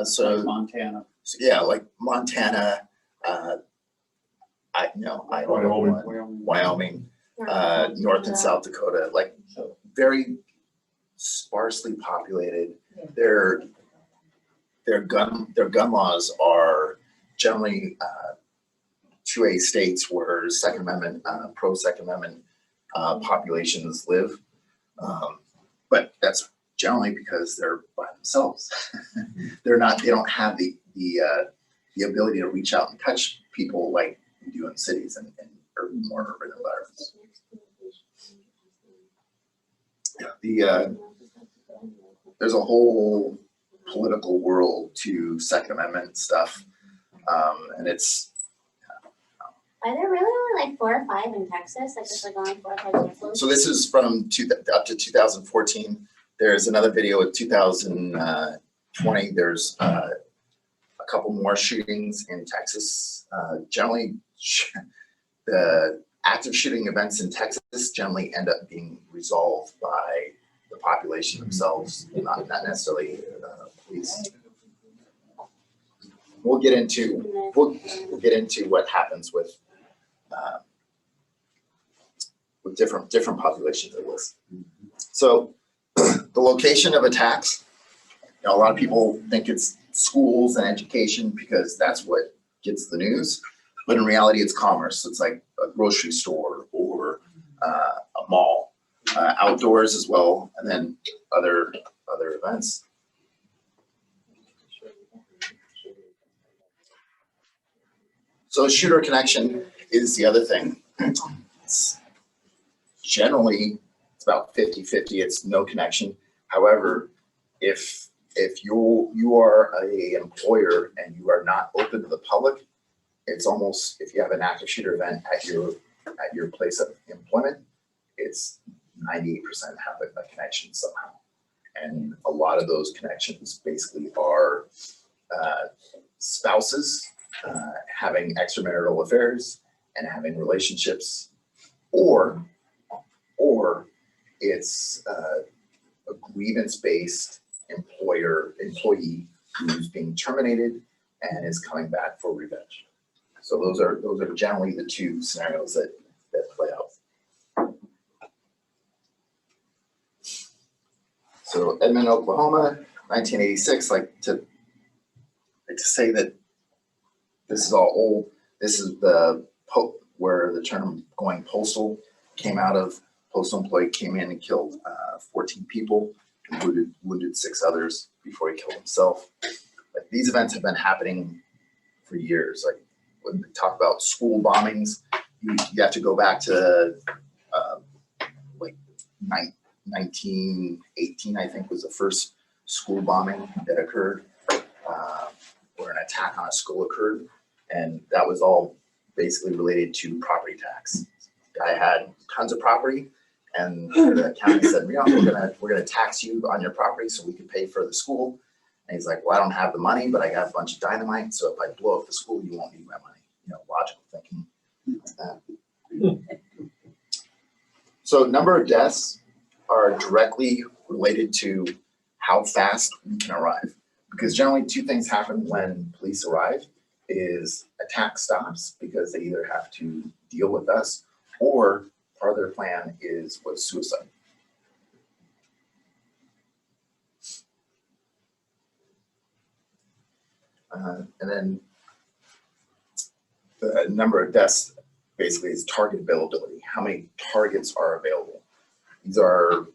So like Montana. Yeah, like Montana, Wyoming, North and South Dakota, like very sparsely populated. Their gun laws are generally 2A states where Second Amendment, pro Second Amendment populations live, but that's generally because they're by themselves. They don't have the ability to reach out and touch people like we do in cities and more urban environments. There's a whole political world to Second Amendment stuff, and it's. Are there really only like 4 or 5 in Texas? Like just like only 4 or 5 examples? So this is from up to 2014. There's another video of 2020. There's a couple more shootings in Texas. Generally, the active shooting events in Texas generally end up being resolved by the population themselves, not necessarily police. We'll get into what happens with different populations of this. So the location of attacks, a lot of people think it's schools and education because that's what gets the news, but in reality it's commerce. It's like a grocery store or a mall, outdoors as well, and then other events. So shooter connection is the other thing. Generally, it's about 50-50. It's no connection. However, if you are a employer and you are not open to the public, it's almost, if you have an active shooter event at your place of employment, it's 98% have a connection somehow. And a lot of those connections basically are spouses having extramarital affairs and having relationships, or it's a grievance-based employee who's being terminated and is coming back for revenge. So those are generally the two scenarios that play out. So Edmond, Oklahoma, 1986. Like to say that this is all old. This is where the term going postal came out of. Postal employee came in and killed 14 people, and wounded 6 others before he killed himself. Like, these events have been happening for years. Like, when we talk about school bombings, you have to go back to like 1918, I think, was the first school bombing that occurred, where an attack on a school occurred, and that was all basically related to property tax. The guy had tons of property, and the county said, yeah, we're gonna tax you on your property so we can pay for the school. And he's like, well, I don't have the money, but I got a bunch of dynamite, so if I blow up the school, you won't need my money. You know, logical thinking. So number of deaths are directly related to how fast we can arrive. Because generally 2 things happen when police arrive: is attack stops because they either have to deal with us, or part of their plan was suicide. And then the number of deaths basically is target availability. How many targets are available? These are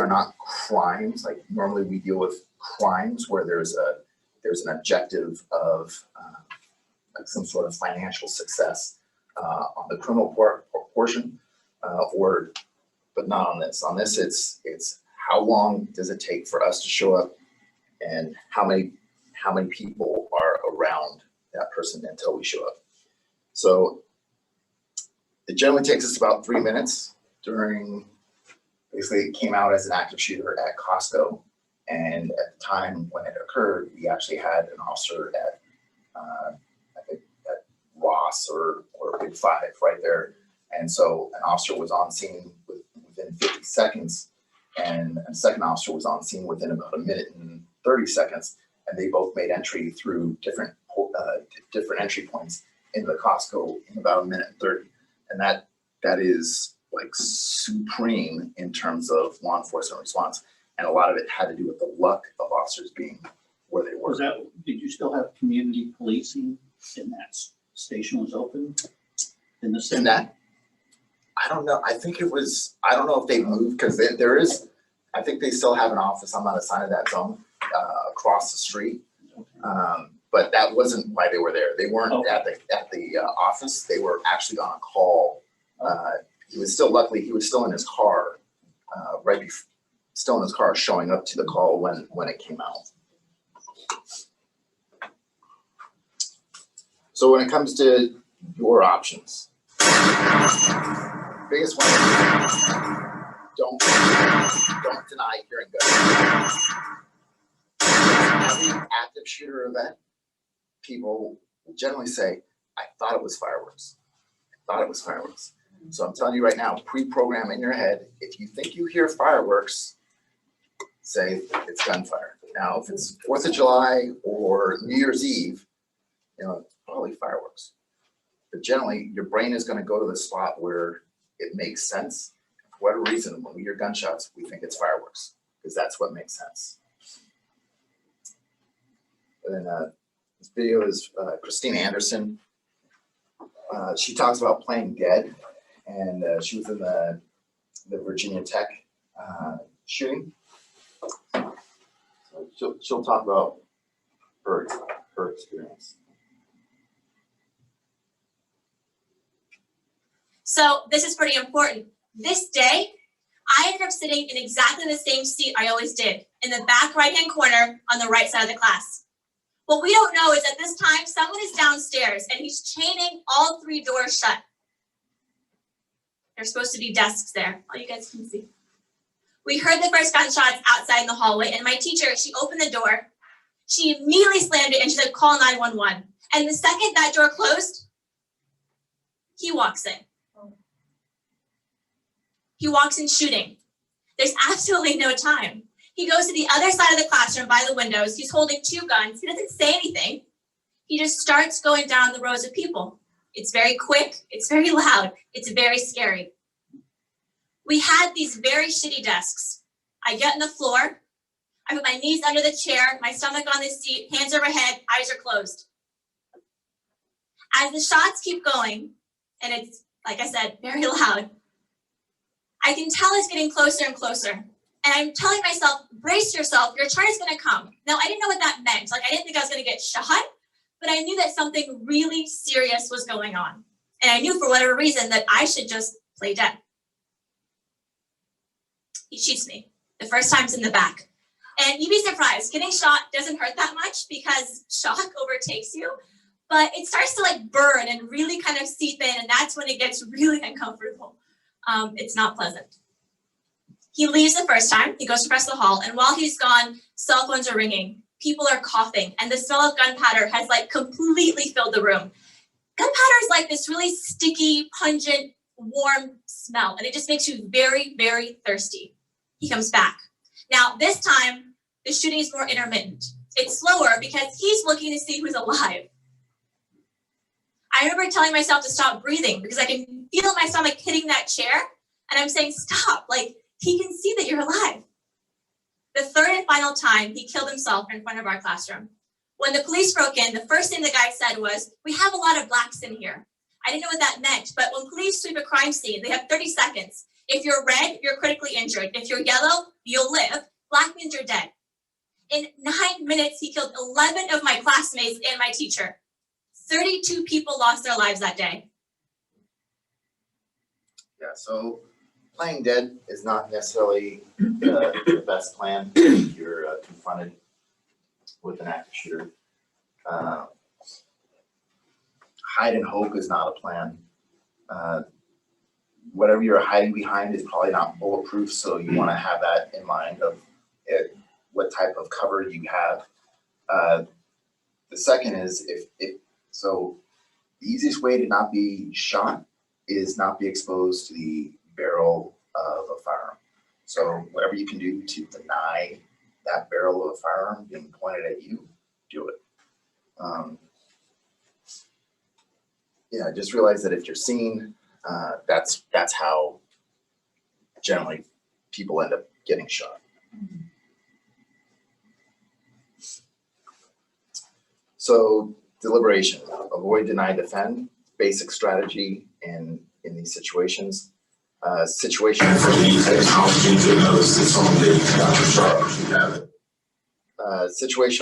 not crimes. Like, normally we deal with crimes where there's an objective of like some sort of financial success on the criminal portion, but not on this. On this, it's how long does it take for us to show up, and how many people are around that person until we show up. So it generally takes us about 3 minutes. Basically, it came out as an active shooter at Costco, and at the time when it occurred, we actually had an officer at I think at Ross or Big 5 right there. And so an officer was on scene within 50 seconds, and a second officer was on scene within about 1 minute and 30 seconds. And they both made entry through different entry points into the Costco in about 1 minute and 30. And that is like supreme in terms of law enforcement response. And a lot of it had to do with the luck of officers being where they were. Did you still have community policing in that station was open? In that? I don't know. I think it was, I don't know if they moved, because there is, I think they still have an office on the other side of that zone across the street. But that wasn't why they were there. They weren't at the office. They were actually on a call. He was still, luckily, he was still in his car, still in his car, showing up to the call when it came out. So when it comes to your options, biggest one is don't deny hearing guns. Every active shooter event, people generally say, I thought it was fireworks. I thought it was fireworks. So I'm telling you right now, pre-program in your head, if you think you hear fireworks, say it's gunfire. Now, if it's 4th of July or New Year's Eve, probably fireworks. But generally, your brain is going to go to the spot where it makes sense. For whatever reason, when we hear gunshots, we think it's fireworks, because that's what makes sense. And then this video is Christina Anderson. She talks about playing dead, and she was in the Virginia Tech shooting. So she'll talk about her experience. So this is pretty important. This day, I ended up sitting in exactly the same seat I always did, in the back right-hand corner on the right side of the class. What we don't know is at this time, someone is downstairs and he's chaining all 3 doors shut. There's supposed to be desks there. All you guys can see. We heard the first gunshots outside in the hallway, and my teacher, she opened the door. She immediately slammed it and she said, call 911. And the second that door closed, he walks in. He walks in shooting. There's absolutely no time. He goes to the other side of the classroom by the windows. He's holding 2 guns. He doesn't say anything. He just starts going down the rows of people. It's very quick. It's very loud. It's very scary. We had these very shitty desks. I get on the floor. I put my knees under the chair, my stomach on the seat, hands overhead, eyes are closed. As the shots keep going, and it's, like I said, very loud, I can tell it's getting closer and closer. And I'm telling myself, brace yourself, your turn is gonna come. Now, I didn't know what that meant. Like, I didn't think I was gonna get shot, but I knew that something really serious was going on. And I knew for whatever reason that I should just play dead. He shoots me. The first time's in the back. And you'd be surprised, getting shot doesn't hurt that much because shock overtakes you, but it starts to like burn and really kind of seep in, and that's when it gets really uncomfortable. It's not pleasant. He leaves the first time, he goes across the hall, and while he's gone, cell phones are ringing, people are coughing, and the smell of gunpowder has like completely filled the room. Gunpowder is like this really sticky, pungent, warm smell, and it just makes you very, very thirsty. He comes back. Now, this time, the shooting is more intermittent. It's slower because he's looking to see who's alive. I remember telling myself to stop breathing because I can feel my stomach hitting that chair, and I'm saying, stop, like, he can see that you're alive. The third and final time, he killed himself in front of our classroom. When the police broke in, the first thing the guy said was, we have a lot of blacks in here. I didn't know what that meant, but when police sweep a crime scene, they have 30 seconds. If you're red, you're critically injured. If you're yellow, you'll live. Black means you're dead. In 9 minutes, he killed 11 of my classmates and my teacher. 32 people lost their lives that day. Yeah, so playing dead is not necessarily the best plan if you're confronted with an active shooter. Hide and hope is not a plan. Whatever you're hiding behind is probably not bulletproof, so you want to have that in mind of what type of cover you have. The second is so the easiest way to not be shot is not be exposed to the barrel of a firearm. So whatever you can do to deny that barrel of a firearm being pointed at you, do it. Yeah, just realize that if you're seen, that's how generally people end up getting shot. So deliberation, avoid, deny, defend, basic strategy in these situations. Situational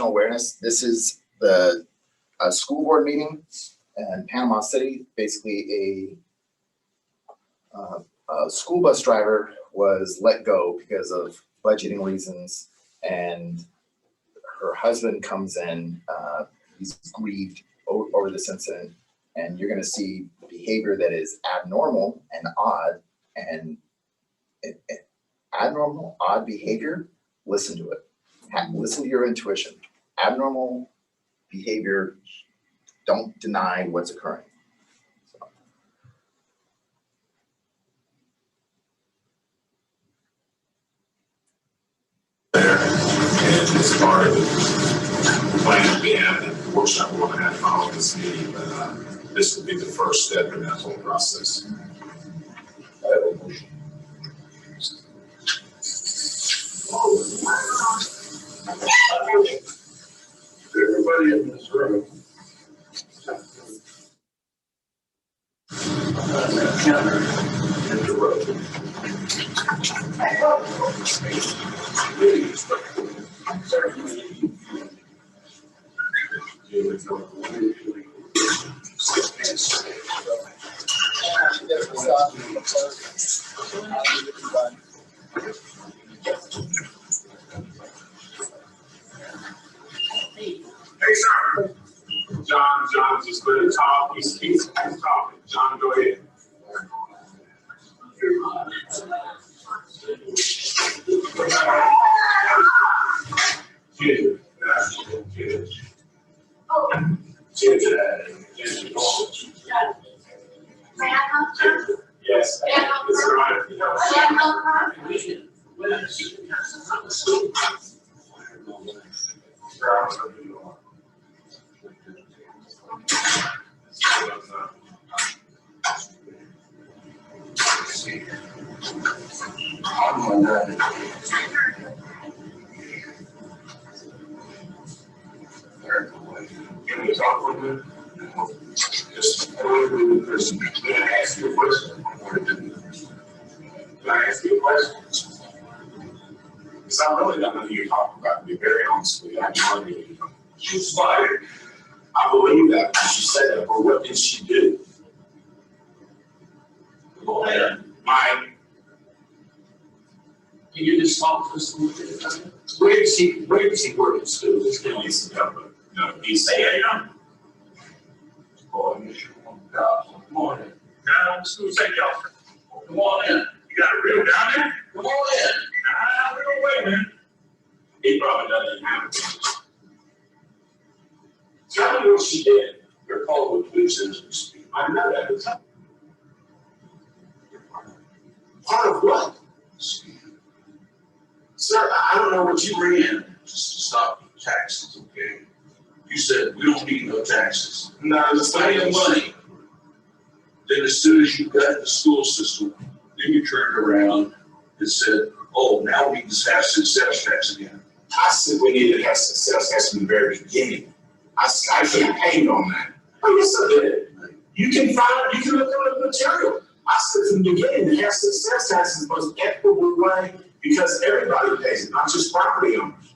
awareness. This is the school board meeting in Panama City. Basically, a school bus driver was let go because of budgeting reasons, and her husband comes in. He's grieved over this incident, and you're going to see behavior that is abnormal and odd. And abnormal, odd behavior, listen to it. Listen to your intuition. Abnormal behavior, don't deny what's occurring. So. There, and it's part of the plan we have and the workshop we're going to have following this meeting, but this will be the first step in that whole process. Everybody in this room. Hey, sir. John's just going to talk. He's talking. John, go ahead. Yes. Can we talk for a minute? Just, can I ask you a question? Can I ask you a question? Because I really don't know who you're talking about, to be very honest with you. I have no idea. She was fired. I believe that when she said that, but what did she do? Mike, can you just talk to us a little bit? Where does he work at school? This guy needs to come. No, he's saying, boy, good morning. I'm school safety officer. Come on in. You got a reel down there? Come on in. We're gonna wait, man. He probably doesn't even have it. Tell me what she did. You're called with police engines. I know that. It's part of what? Sir, I don't know what you bring in. Just to stop taxes, okay? You said we don't need no taxes. No, it's plenty of money. Then as soon as you got the school system, then you turned around and said, oh, now we just have success tax again. I said we needed to have success tax from the very beginning. I campaigned on that. Oh, yes, I did. You can look at the material. I said from the beginning, to have success tax is the most equitable way because everybody pays it, not just property owners.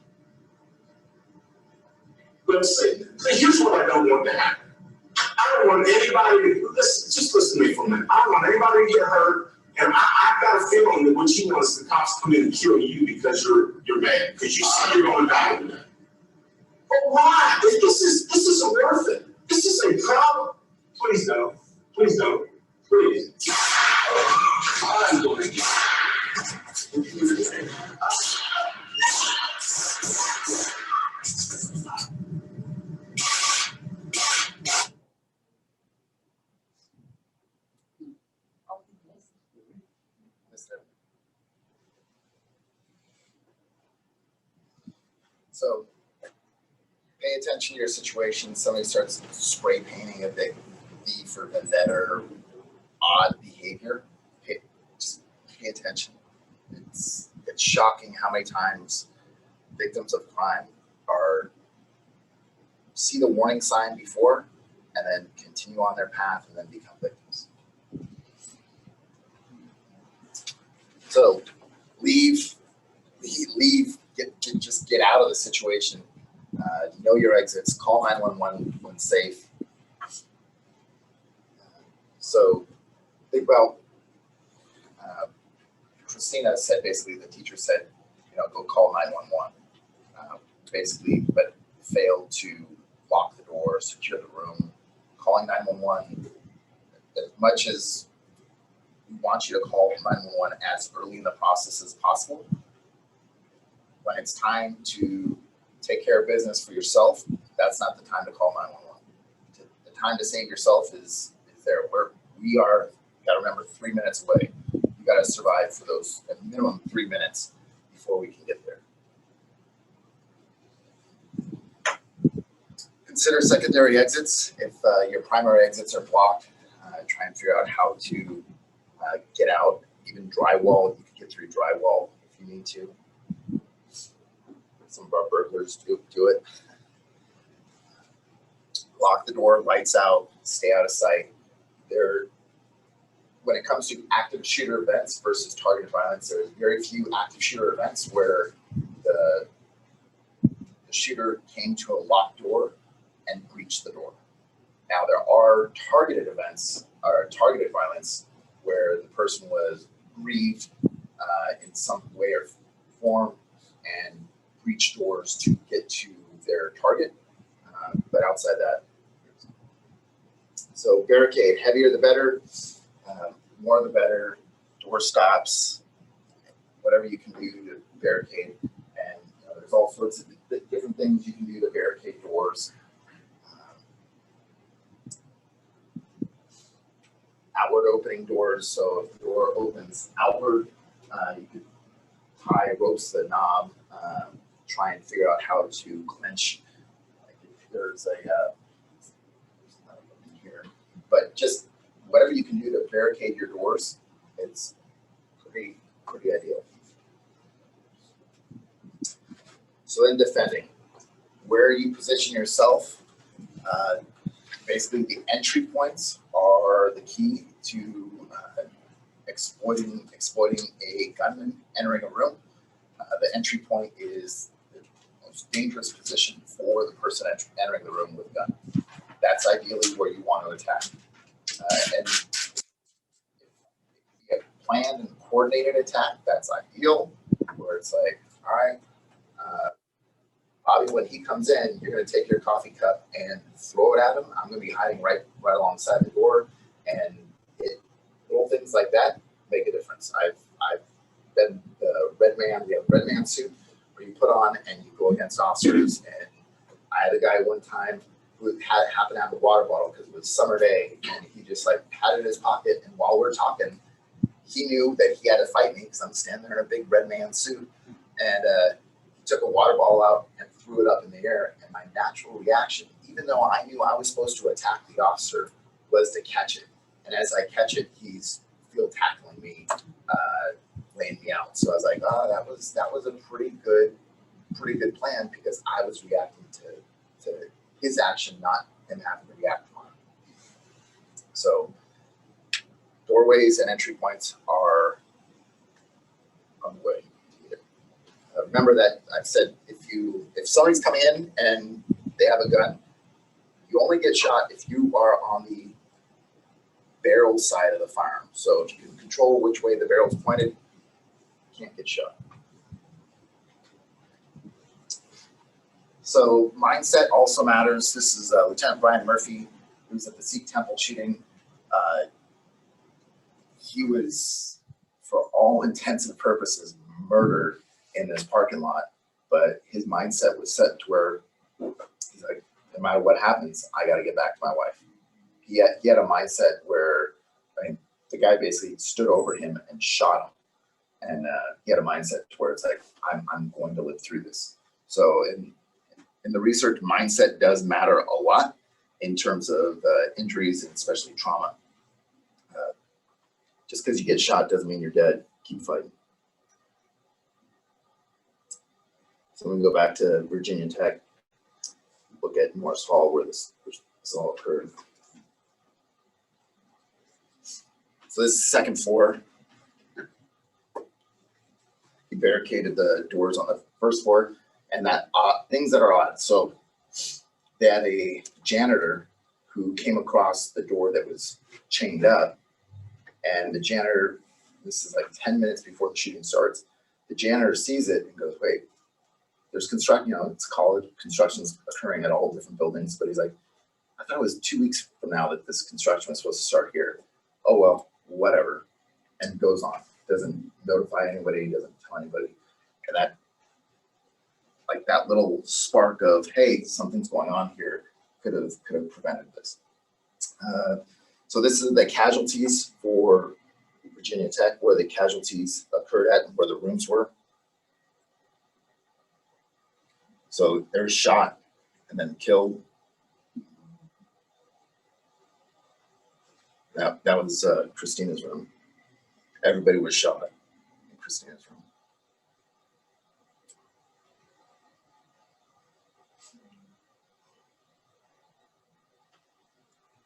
But see, here's what I don't want to happen. I don't want anybody to, just listen to me for a minute. I don't want anybody to get hurt. And I've got a feeling that what you want is the cops come in and kill you because you're mad, because you see you're going to die today. But why? This isn't worth it. This is a problem. Please don't. Please don't. Please. I'm going to get So pay attention to your situation. Somebody starts spray painting a big V for vendetta or odd behavior. Just pay attention. It's shocking how many times victims of crime see the warning sign before and then continue on their path and then become victims. So just get out of the situation. Know your exits. Call 911 when safe. So think about. Christina said basically the teacher said, go call 911. Basically, but failed to lock the door, secure the room. Calling 911. As much as we want you to call 911 as early in the process as possible, when it's time to take care of business for yourself, that's not the time to call 911. The time to save yourself is there. Where we are, you got to remember, 3 minutes away. You got to survive for those at minimum 3 minutes before we can get there. Consider secondary exits. If your primary exits are blocked, try and figure out how to get out. Even drywall, you can get through drywall if you need to. Some of our burglars do it. Lock the door, lights out, stay out of sight. When it comes to active shooter events versus targeted violence, there's very few active shooter events where the shooter came to a locked door and breached the door. Now there are targeted events or targeted violence where the person was grieved, in some way or form and breach doors to get to their target. But outside that, so barricade, heavier the better, more the better, door stops, whatever you can do to barricade. And there's all sorts of different things you can do to barricade doors. Outward opening doors, so if the door opens outward, you could tie ropes to the knob, try and figure out how to clench. Like if there's a here, but just whatever you can do to barricade your doors, it's pretty ideal. So then defending, where you position yourself, basically the entry points are the key to exploiting a gunman entering a room. The entry point is the most dangerous position for the person entering the room with a gun. That's ideally where you want to attack. And if you have planned and coordinated attack, that's ideal, where it's like, all right, Bobby, when he comes in, you're going to take your coffee cup and throw it at him. I'm going to be hiding right alongside the door, and little things like that make a difference. I've been the red man. We have a red man suit where you put on and you go against officers. And I had a guy one time who happened to have a water bottle because it was summer day, and he just like had it in his pocket. And while we're talking, he knew that he had to fight me because I'm standing there in a big red man suit, and he took a water bottle out and threw it up in the air. And my natural reaction, even though I knew I was supposed to attack the officer, was to catch it. And as I catch it, he's tackling me, laying me out. So I was like, oh, that was a pretty good plan, because I was reacting to his action, not him having to react on it. So doorways and entry points are on the way. Remember that I've said if somebody's coming in and they have a gun, you only get shot if you are on the barrel side of the firearm. So if you can control which way the barrel's pointed, you can't get shot. So mindset also matters. This is Lieutenant Brian Murphy, who was at the Sikh temple shooting. He was, for all intents and purposes, murdered in this parking lot, but his mindset was set to where he's like, no matter what happens, I got to get back to my wife. He had a mindset where, I mean, the guy basically stood over him and shot him, and he had a mindset where it's like, I'm going to live through this. So in the research, mindset does matter a lot in terms of injuries and especially trauma. Just because you get shot doesn't mean you're dead. Keep fighting. So we can go back to Virginia Tech, look at Morris Hall, where this all occurred. So this is the second floor. He barricaded the doors on the first floor, and that things that are odd. So they had a janitor who came across the door that was chained up, and the janitor, this is like 10 minutes before the shooting starts, the janitor sees it and goes, wait, there's construction, it's college, construction's occurring at all different buildings, but he's like, I thought it was 2 weeks from now that this construction was supposed to start here. Oh, well, whatever. And goes on, doesn't notify anybody, doesn't tell anybody. And that, like that little spark of, hey, something's going on here, could have prevented this. So this is the casualties for Virginia Tech, where the casualties occurred at and where the rooms were. So they're shot and then killed. That was Christina's room. Everybody was shot in Christina's room.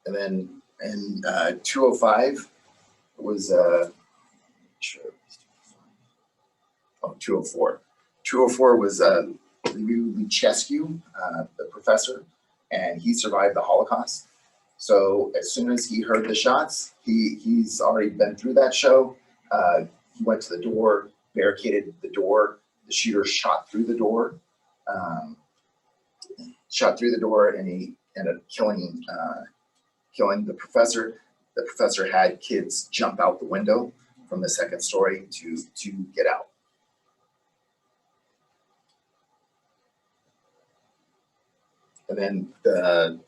And then in 205 was 204. 204 was Luchescu, the professor, and he survived the Holocaust. So as soon as he heard the shots, he's already been through that show. He went to the door, barricaded the door. The shooter shot through the door, and he ended up killing the professor. The professor had kids jump out the window from the second story to get out. And then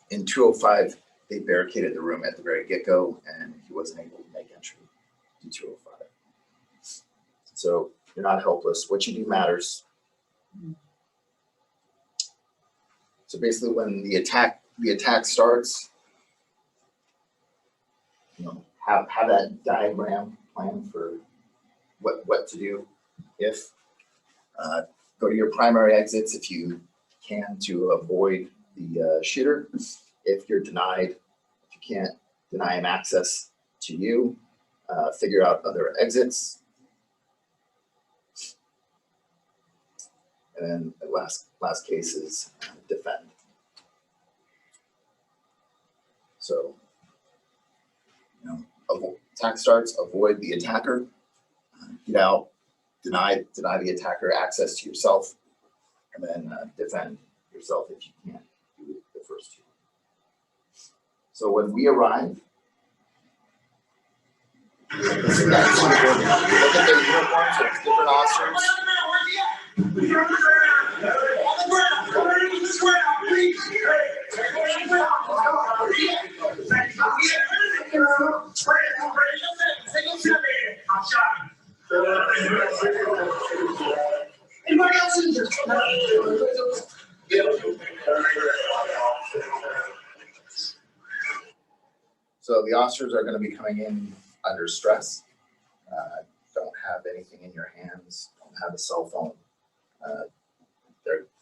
in 205, they barricaded the room at the very get-go, and he wasn't able to make entry to 205. So you're not helpless. What you do matters. So basically, when the attack starts, have that diagram plan for what to do. If go to your primary exits if you can to avoid the shooter. If you're denied, if you can't deny him access to you, figure out other exits. And then the last case is defend. So, attack starts, avoid the attacker, get out, deny the attacker access to yourself, and then defend yourself if you can't do the first two. So when we arrive, look at their uniforms, so it's different officers. Anybody else injured? So the officers are going to be coming in under stress. Don't have anything in your hands. Don't have a cell phone.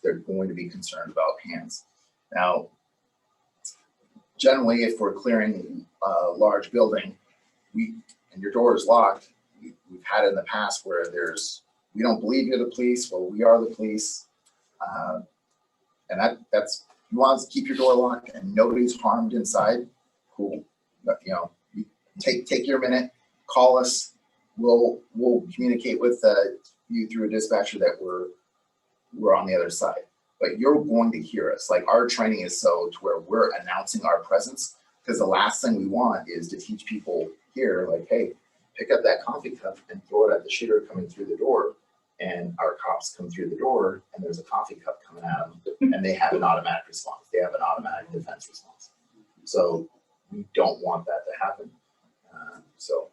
They're going to be concerned about hands. Now, generally, if we're clearing a large building, and your door is locked, we've had it in the past where we don't believe you're the police. Well, we are the police, and that's you want to keep your door locked and nobody's harmed inside. Cool, but take your minute, call us. We'll communicate with you through a dispatcher that we're on the other side. But you're going to hear us. Like, our training is so to where we're announcing our presence, because the last thing we want is to teach people here, like, hey, pick up that coffee cup and throw it at the shooter coming through the door. And our cops come through the door and there's a coffee cup coming at them and they have an automatic response. They have an automatic defense response. So we don't want that to happen. So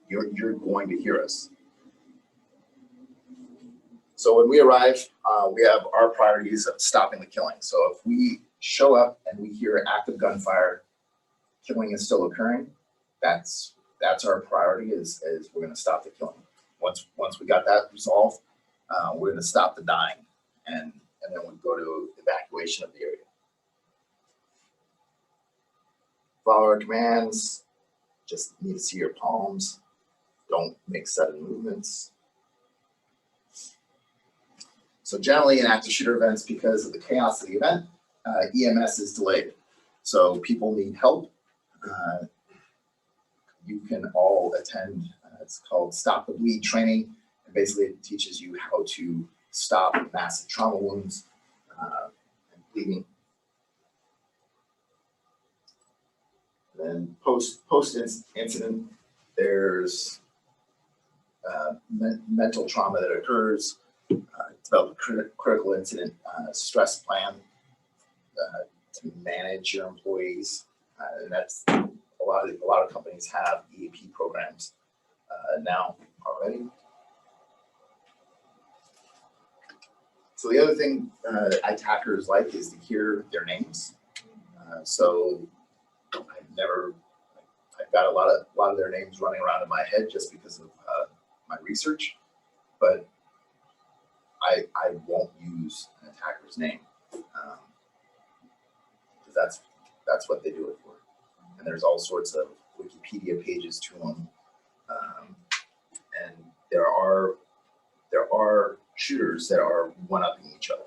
you're going to hear us. So when we arrive, we have our priorities of stopping the killing. So if we show up and we hear active gunfire, killing is still occurring, that's our priority is we're going to stop the killing. Once we got that resolved, we're going to stop the dying, and then we go to evacuation of the area. Follow our commands. Just need to see your palms. Don't make sudden movements. So generally in active shooter events, because of the chaos of the event, EMS is delayed. So people need help. You can all attend, it's called Stop the Bleed training. And basically it teaches you how to stop massive trauma wounds and bleeding. Then post-incident, there's mental trauma that occurs, develop a critical incident stress plan to manage your employees, and that's a lot of companies have EAP programs now already. So the other thing attackers like is to hear their names. So I've got a lot of their names running around in my head just because of my research, but I won't use an attacker's name because that's what they do it for. And there's all sorts of Wikipedia pages to them, and there are shooters that are one-upping each other.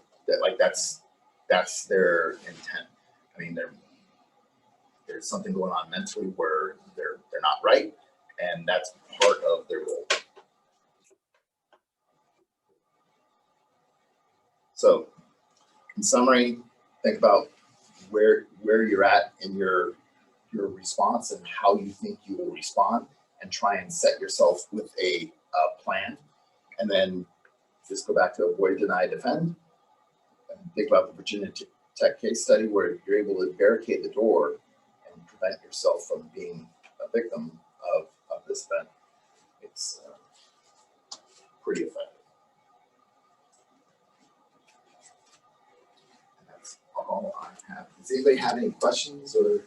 That's their intent. I mean, there's something going on mentally where they're not right, and that's part of their goal. So in summary, think about where you're at in your response and how you think you will respond, and try and set yourself with a plan. And then just go back to avoid, deny, defend. And think about the Virginia Tech case study where you're able to barricade the door and prevent yourself from being a victim of this event. It's pretty effective. And that's all I have. Does anybody have any questions? Or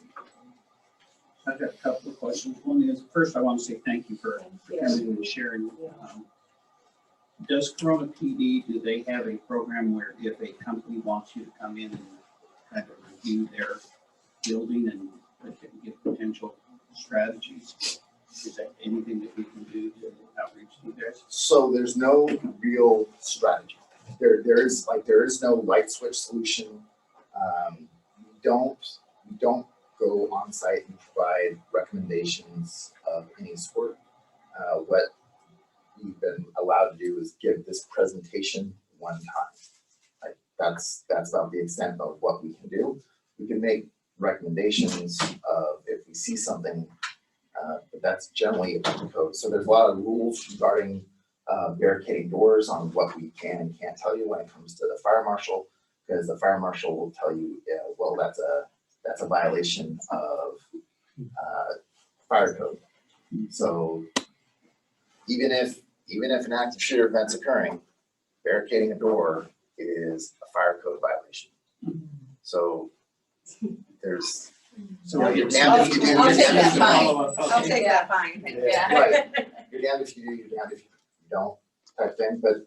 I've got a couple of questions. One is, first, I want to say thank you for coming and sharing. Does Corona PD, do they have a program where if a company wants you to come in and kind of review their building and give potential strategies? Is that anything that we can do to outreach to you guys? So there's no real strategy. There is no light switch solution. We don't go on site and provide recommendations of any sort. What we've been allowed to do is give this presentation one time. Like that's about the extent of what we can do. We can make recommendations of if we see something, but that's generally about the code. So there's a lot of rules regarding barricading doors on what we can and can't tell you when it comes to the fire marshal, because the fire marshal will tell you, well, that's a violation of fire code. So even if an active shooter event's occurring, barricading a door is a fire code violation. So there's you're damned if you do. I'll take that fine. Okay. I'll take that fine. Yeah. Right. You're damned if you do, you're damned if you don't, type thing. But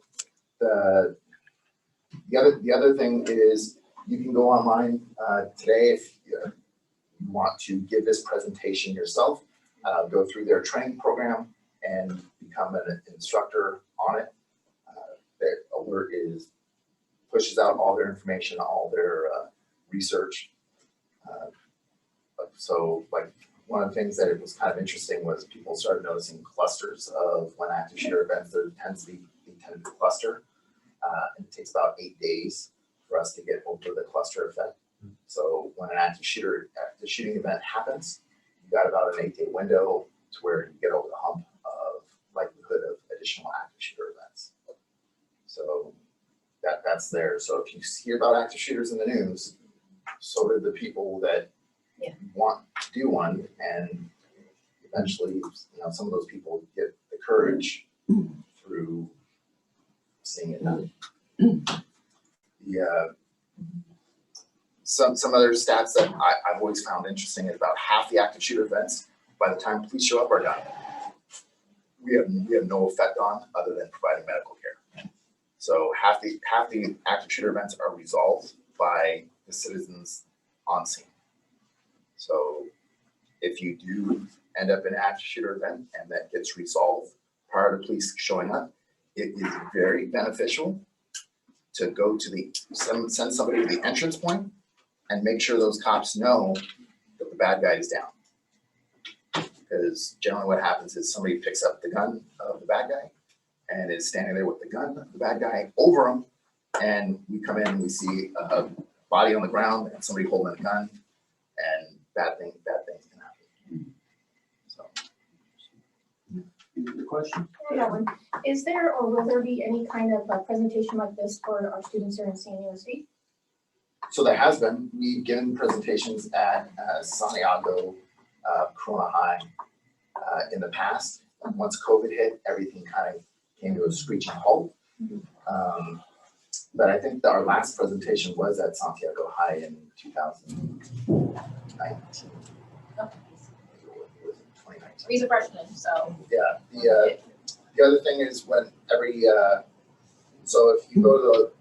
the other thing is you can go online today if you want to give this presentation yourself, go through their training program and become an instructor on it. Their alert pushes out all their information, all their research. So like one of the things that it was kind of interesting was people started noticing clusters of when active shooter events, they tend to cluster. And it takes about 8 days for us to get over the cluster effect. So when an active shooting event happens, you've got about an 8-day window to where you get over the hump of likelihood of additional active shooter events. So that's there. So if you hear about active shooters in the news, so did the people that want to do one, and eventually, some of those people get the courage through seeing it done. Some other stats that I've always found interesting is about half the active shooter events, by the time police show up, are done. We have no effect on other than providing medical care. So half the active shooter events are resolved by the citizens on scene. So if you do end up in an active shooter event and that gets resolved prior to police showing up, it is very beneficial to go to send somebody to the entrance point and make sure those cops know that the bad guy is down. Because generally what happens is somebody picks up the gun of the bad guy and is standing there with the gun of the bad guy over him, and we come in and we see a body on the ground and somebody holding a gun, and bad things can happen. So. Any other questions? Yeah, one. Is there or will there be any kind of presentation like this for our students here in San Diego State? So there has been. We've given presentations at Santiago, Corona High in the past. Once COVID hit, everything kind of came to a screeching halt. But I think that our last presentation was at Santiago High in 2019. He's a freshman, so. Yeah. The other thing is so if you go to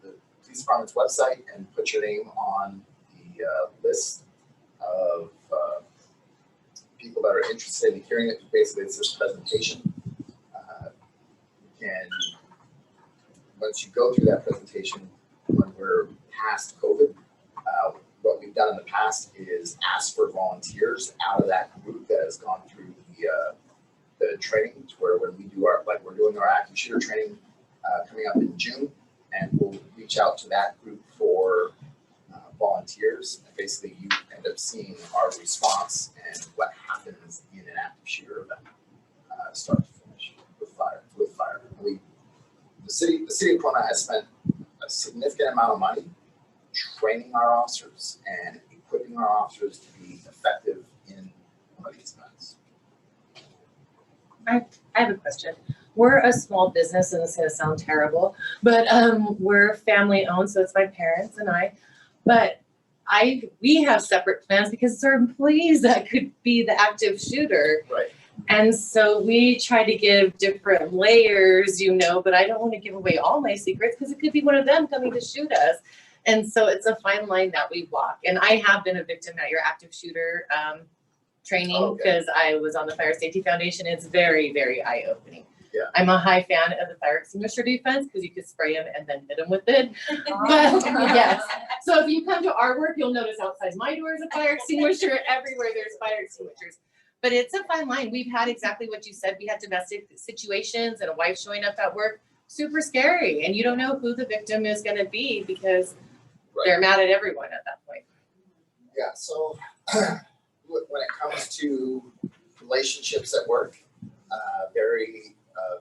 the police department's website and put your name on the list of people that are interested in hearing it, basically it's this presentation. And once you go through that presentation, when we're past COVID, what we've done in the past is ask for volunteers out of that group that has gone through the training, to where when we do we're doing our active shooter training coming up in June. and we'll reach out to that group for volunteers. And basically, you end up seeing our response and what happens in an active shooter event, start to finish with fire. The city of Corona has spent a significant amount of money training our officers and equipping our officers to be effective in one of these events. I have a question. We're a small business, and it's going to sound terrible, but we're family owned, so it's my parents and I. But we have separate plans because it's our employees that could be the active shooter. Right. And so we try to give different layers, but I don't want to give away all my secrets because it could be one of them coming to shoot us. And so it's a fine line that we walk. And I have been a victim at your active shooter training because I was on the Fire Safety Foundation. It's very, very eye-opening. Yeah. I'm a high fan of the fire extinguisher defense because you could spray them and then hit them with it. But yes, so if you come to our work, you'll notice outside my door is a fire extinguisher. Everywhere there's fire extinguishers. But it's a fine line. We've had exactly what you said. We had domestic situations and a wife showing up at work. Super scary. And you don't know who the victim is going to be because they're mad at everyone at that point. Yeah, so when it comes to relationships at work,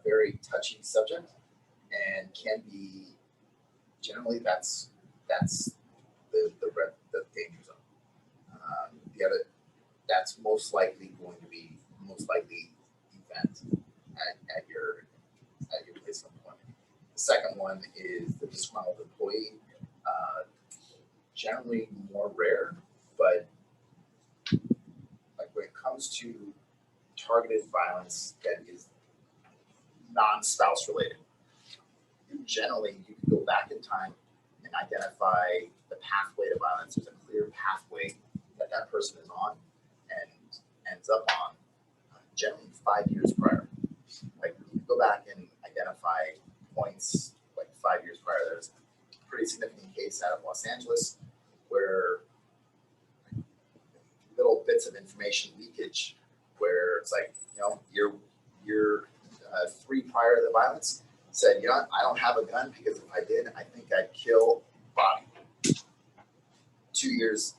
very touchy subject, and can be generally that's the danger zone. That's most likely going to be event at your place of employment. The second one is the disgruntled employee. Generally more rare, but like when it comes to targeted violence that is non-spouse related, generally you can go back in time and identify the pathway to violence. There's a clear pathway that person is on and ends up on generally 5 years prior. Like you go back and identify points like 5 years prior. There's a pretty significant case out of Los Angeles where little bits of information leakage where it's like, year 3 prior to the violence said, I don't have a gun because if I did, I think I'd kill Bobby. 2 years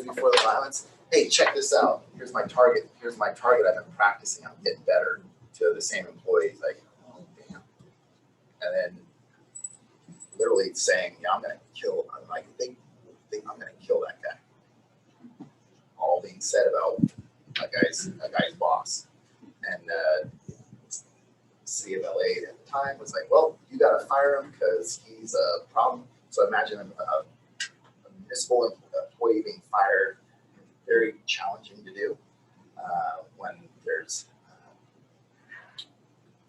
before the violence, hey, check this out. Here's my target. I've been practicing. I'm getting better. To the same employees, like, oh damn. And then literally saying, I'm gonna kill. I'm like, think I'm gonna kill that guy. All being said about a guy's boss, and city of LA at the time was like, well, you gotta fire him because he's a problem. So imagine a municipal employee being fired. Very challenging to do when there's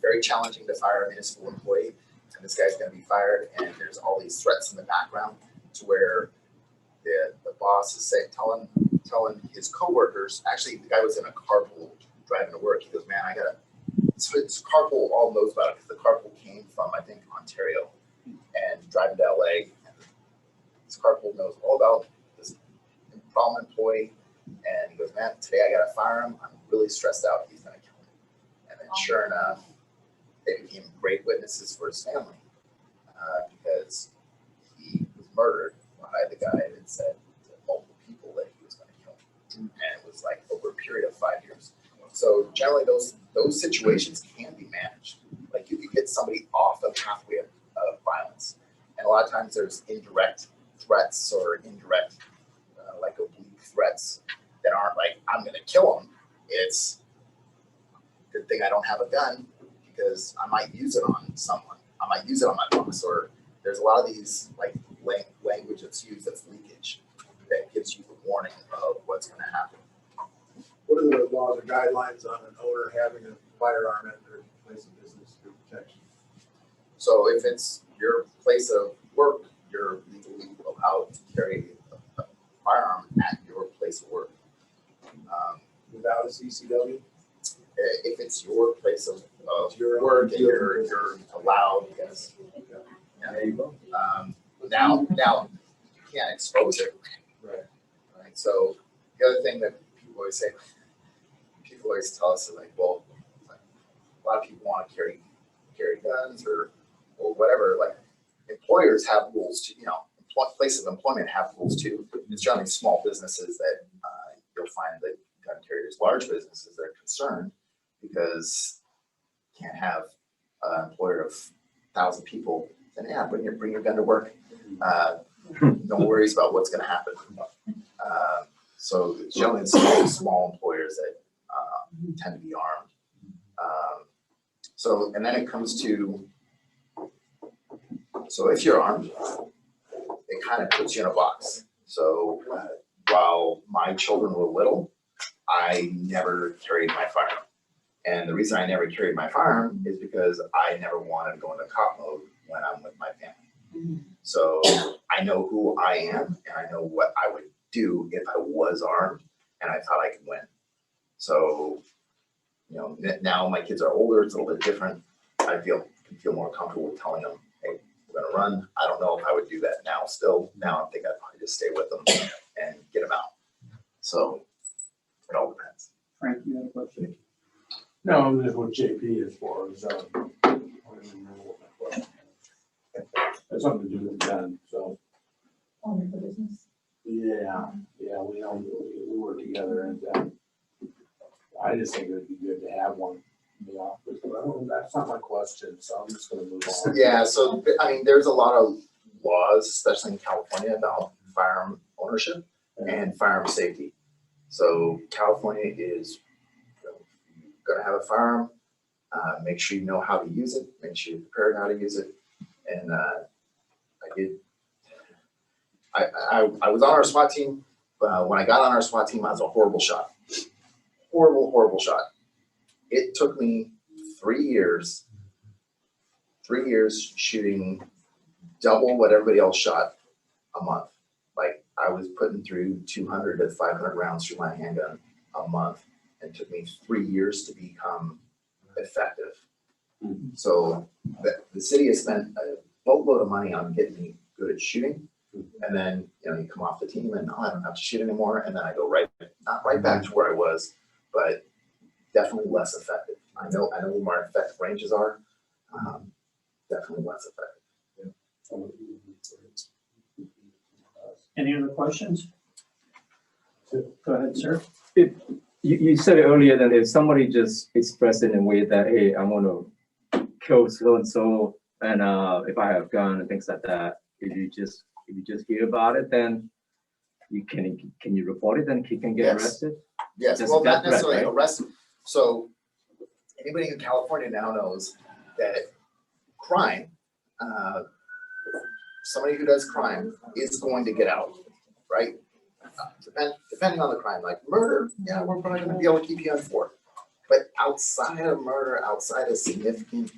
very challenging to fire a municipal employee, and this guy's going to be fired, and there's all these threats in the background to where the boss is saying, telling his coworkers. Actually, the guy was in a carpool driving to work. He goes, man, so his carpool all knows about it because the carpool came from, I think, Ontario, and driving to LA. And his carpool knows all about this problem employee, and he goes, man, today I got to fire him. I'm really stressed out. He's going to kill me. And then sure enough, they became great witnesses for his family because he was murdered by the guy that said to multiple people that he was going to kill him. And it was like over a period of 5 years. So generally those situations can be managed. Like you could get somebody off the pathway of violence. And a lot of times there's indirect threats or indirect like oblique threats that aren't like, I'm going to kill him. It's good thing I don't have a gun because I might use it on someone. I might use it on my boss. Or there's a lot of these like language that's used that's leakage that gives you the warning of what's going to happen. What are the laws or guidelines on an owner having a firearm at their place of business for protection? So if it's your place of work, you're legally allowed to carry a firearm at your place of work. Without a CCW? If it's your place of work and you're allowed, yes. Yeah. There you go. Now you can't expose it. Right. So the other thing that people always tell us is like, well, a lot of people want to carry guns or whatever. Like employers have rules too, places of employment have rules too. It's generally small businesses that you'll find that gun carriers, large businesses, they're concerned because you can't have an employer of 1,000 people saying, yeah, bring your gun to work. No worries about what's going to happen. So it's generally small employers that tend to be armed. So, and then it comes to, so if you're armed, it kind of puts you in a box. So while my children were little, I never carried my firearm. And the reason I never carried my firearm is because I never wanted to go into cop mode when I'm with my family. So I know who I am and I know what I would do if I was armed and I thought I could win. So, now my kids are older, it's a little bit different. I can feel more comfortable with telling them, hey, we're gonna run. I don't know if I would do that now still. Now I think I'd probably just stay with them and get them out. So it all depends. Frank, you have a question? No, this is what JP is for, so. I don't even remember what my question is. That's something to do with gun, so. Owner of the business. Yeah, we work together and I just think it would be good to have one in the office, but that's not my question, so I'm just gonna move on. Yeah, so I mean, there's a lot of laws, especially in California, about firearm ownership and firearm safety. So California is gonna have a firearm, make sure you know how to use it, make sure you're prepared how to use it. And I was on our SWAT team. When I got on our SWAT team, I was a horrible shot. Horrible shot. It took me 3 years shooting double what everybody else shot a month. Like I was putting through 200 to 500 rounds through my handgun a month. It took me 3 years to become effective. So the city has spent a boatload of money on getting me good at shooting. And then, you come off the team and I don't have to shoot anymore. And then I go not right back to where I was, but definitely less effective. I know where my effective ranges are. Definitely less effective. Any other questions? Go ahead, sir. You said earlier that if somebody just expressed in a way that, hey, I want to kill so and so, and if I have a gun and things like that, if you just hear about it, then you can you report it, then he can get arrested? Yes, Just well, not that necessarily right? arrested. So anybody in California now knows that crime, somebody who does crime is going to get out, right? Depending on the crime, like murder, yeah, we're probably going to be able to keep you on for. But outside of murder, outside of significant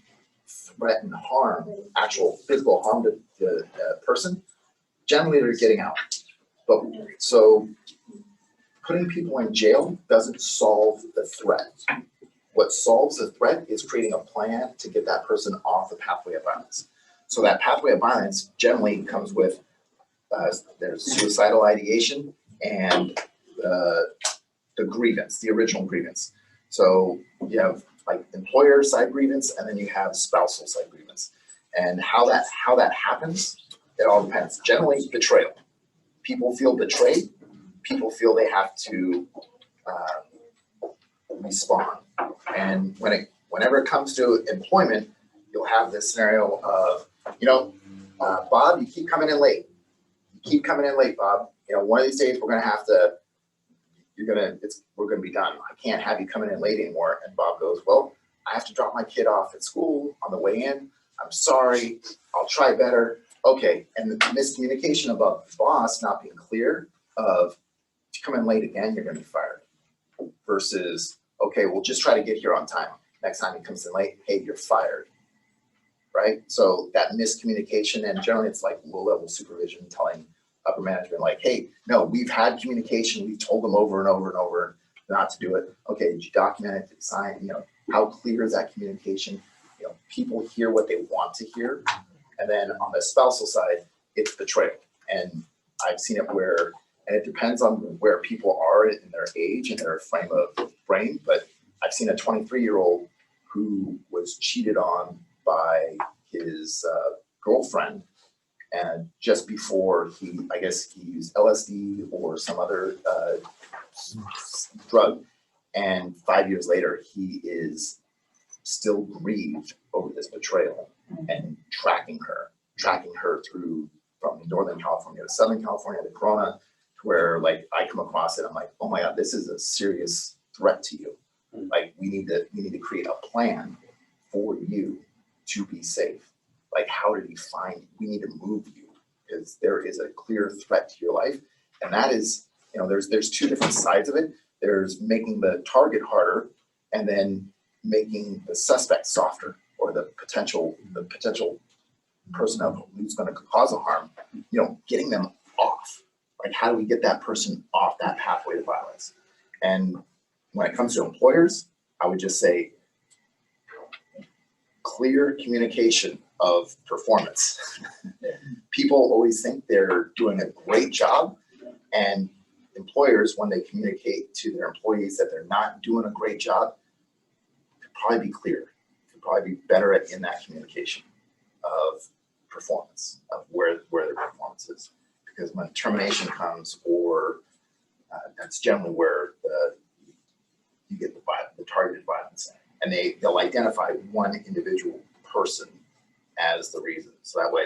threat and harm, actual physical harm to the person, generally they're getting out. But so putting people in jail doesn't solve the threat. What solves the threat is creating a plan to get that person off the pathway of violence. So that pathway of violence generally comes with there's suicidal ideation and the grievance, the original grievance. So you have like employer side grievance, and then you have spousal side grievance. And how that happens, it all depends. Generally, betrayal. People feel betrayed. People feel they have to respond. And whenever it comes to employment, you'll have this scenario of, Bob, you keep coming in late. You keep coming in late, Bob. One of these days we're gonna be done. I can't have you coming in late anymore. And Bob goes, well, I have to drop my kid off at school on the way in. I'm sorry. I'll try better. Okay. And the miscommunication about the boss not being clear of, if you come in late again, you're gonna be fired. Versus, okay, we'll just try to get here on time. Next time he comes in late, hey, you're fired. Right? So that miscommunication, and generally it's like low-level supervision telling upper management like, hey, no, we've had communication. We've told them over and over and over not to do it. Okay, did you document it? Did you sign? How clear is that communication? People hear what they want to hear. And then on the spousal side, it's betrayal. And I've seen it where, and it depends on where people are in their age and their frame of brain, but I've seen a 23-year-old who was cheated on by his girlfriend And just before I guess he used LSD or some other drug. And 5 years later, he is still grieved over this betrayal and tracking her through from Northern California to Southern California to Corona, to where like I come across it, I'm like, oh my God, this is a serious threat to you. Like we need to create a plan for you to be safe. Like how did he find you? We need to move you because there is a clear threat to your life. And that is, there's two different sides of it. There's making the target harder and then making the suspect softer, or the potential person who's going to cause a harm, getting them off. Like how do we get that person off that pathway to violence? And when it comes to employers, I would just say clear communication of performance. People always think they're doing a great job, and employers, when they communicate to their employees that they're not doing a great job, could probably be clear, could probably be better in that communication of performance, of where their performance is. Because when termination comes, or that's generally where you get the targeted violence, and they'll identify one individual person as the reason. So that way,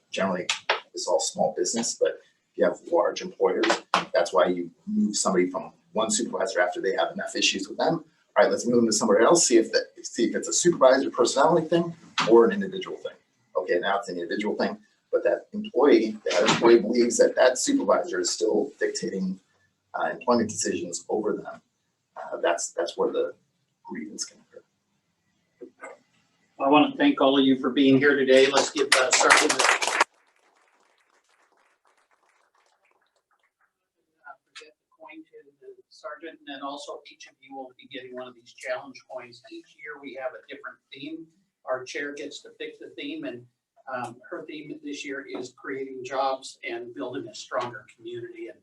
generally it's all small business, but if you have large employers, that's why you move somebody from one supervisor after they have enough issues with them. All right, let's move them to somewhere else, see if it's a supervisor personality thing or an individual thing. Okay, now it's an individual thing, but that employee believes that supervisor is still dictating employment decisions over them. That's where the grievance can occur. I want to thank all of you for being here today. Let's get started with present the coin to the sergeant, and then also each of you will be getting one of these challenge coins. Each year we have a different theme. Our chair gets to pick the theme, and her theme this year is creating jobs and building a stronger community. And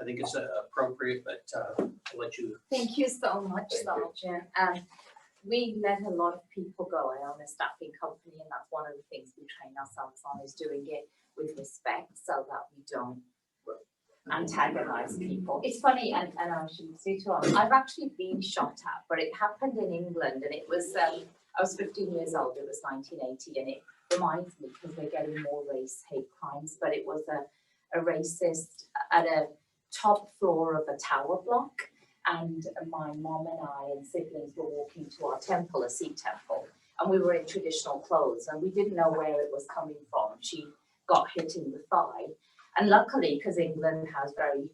I think it's appropriate, but I'll let you. Thank you so much, Sergeant. We let a lot of people go. I own a staffing company, and that's one of the things we train ourselves on, is doing it with respect so that we don't antagonize people. It's funny, and I should say to them, I've actually been shot at, but it happened in England, and it was, I was 15 years old, it was 1980, and it reminds me, because we're getting more hate crimes, but it was a racist at a top floor of a tower block. And my mom and I and siblings were walking to our temple, a Sikh temple, and we were in traditional clothes, and we didn't know where it was coming from. She got hit in the thigh, and luckily, because England has very,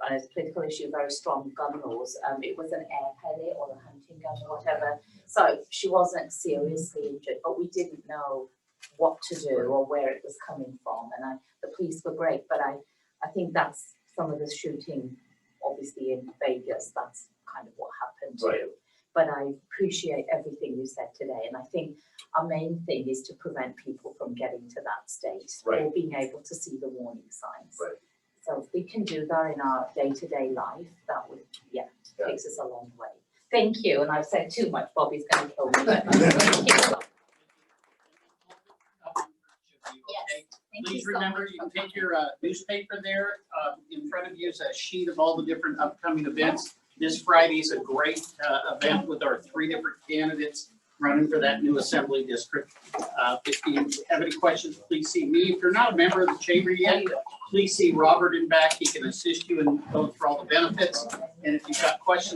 as a political issue, very strong gun laws, it was an air pellet or a hunting gun or whatever, so she wasn't seriously injured, but we didn't know what to do or where it was coming from, and the police were great, but I think that's some of the shooting. Obviously in Vegas, that's kind of what happened too. Right. But I appreciate everything you said today. And I think our main thing is to prevent people from getting to that state, right, or being able to see the warning signs. Right. So if we can do that in our day-to-day life, that would, takes us a long way. Thank you. And I've said too much, Bobby's going to kill me. But thank you. Please remember, you can take your newspaper there. In front of you is a sheet of all the different upcoming events. This Friday is a great event with our 3 different candidates running for that new assembly district. If you have any questions, please see me. If you're not a member of the chamber yet, please see Robert in back. He can assist you in going through all the benefits. And if you've got questions,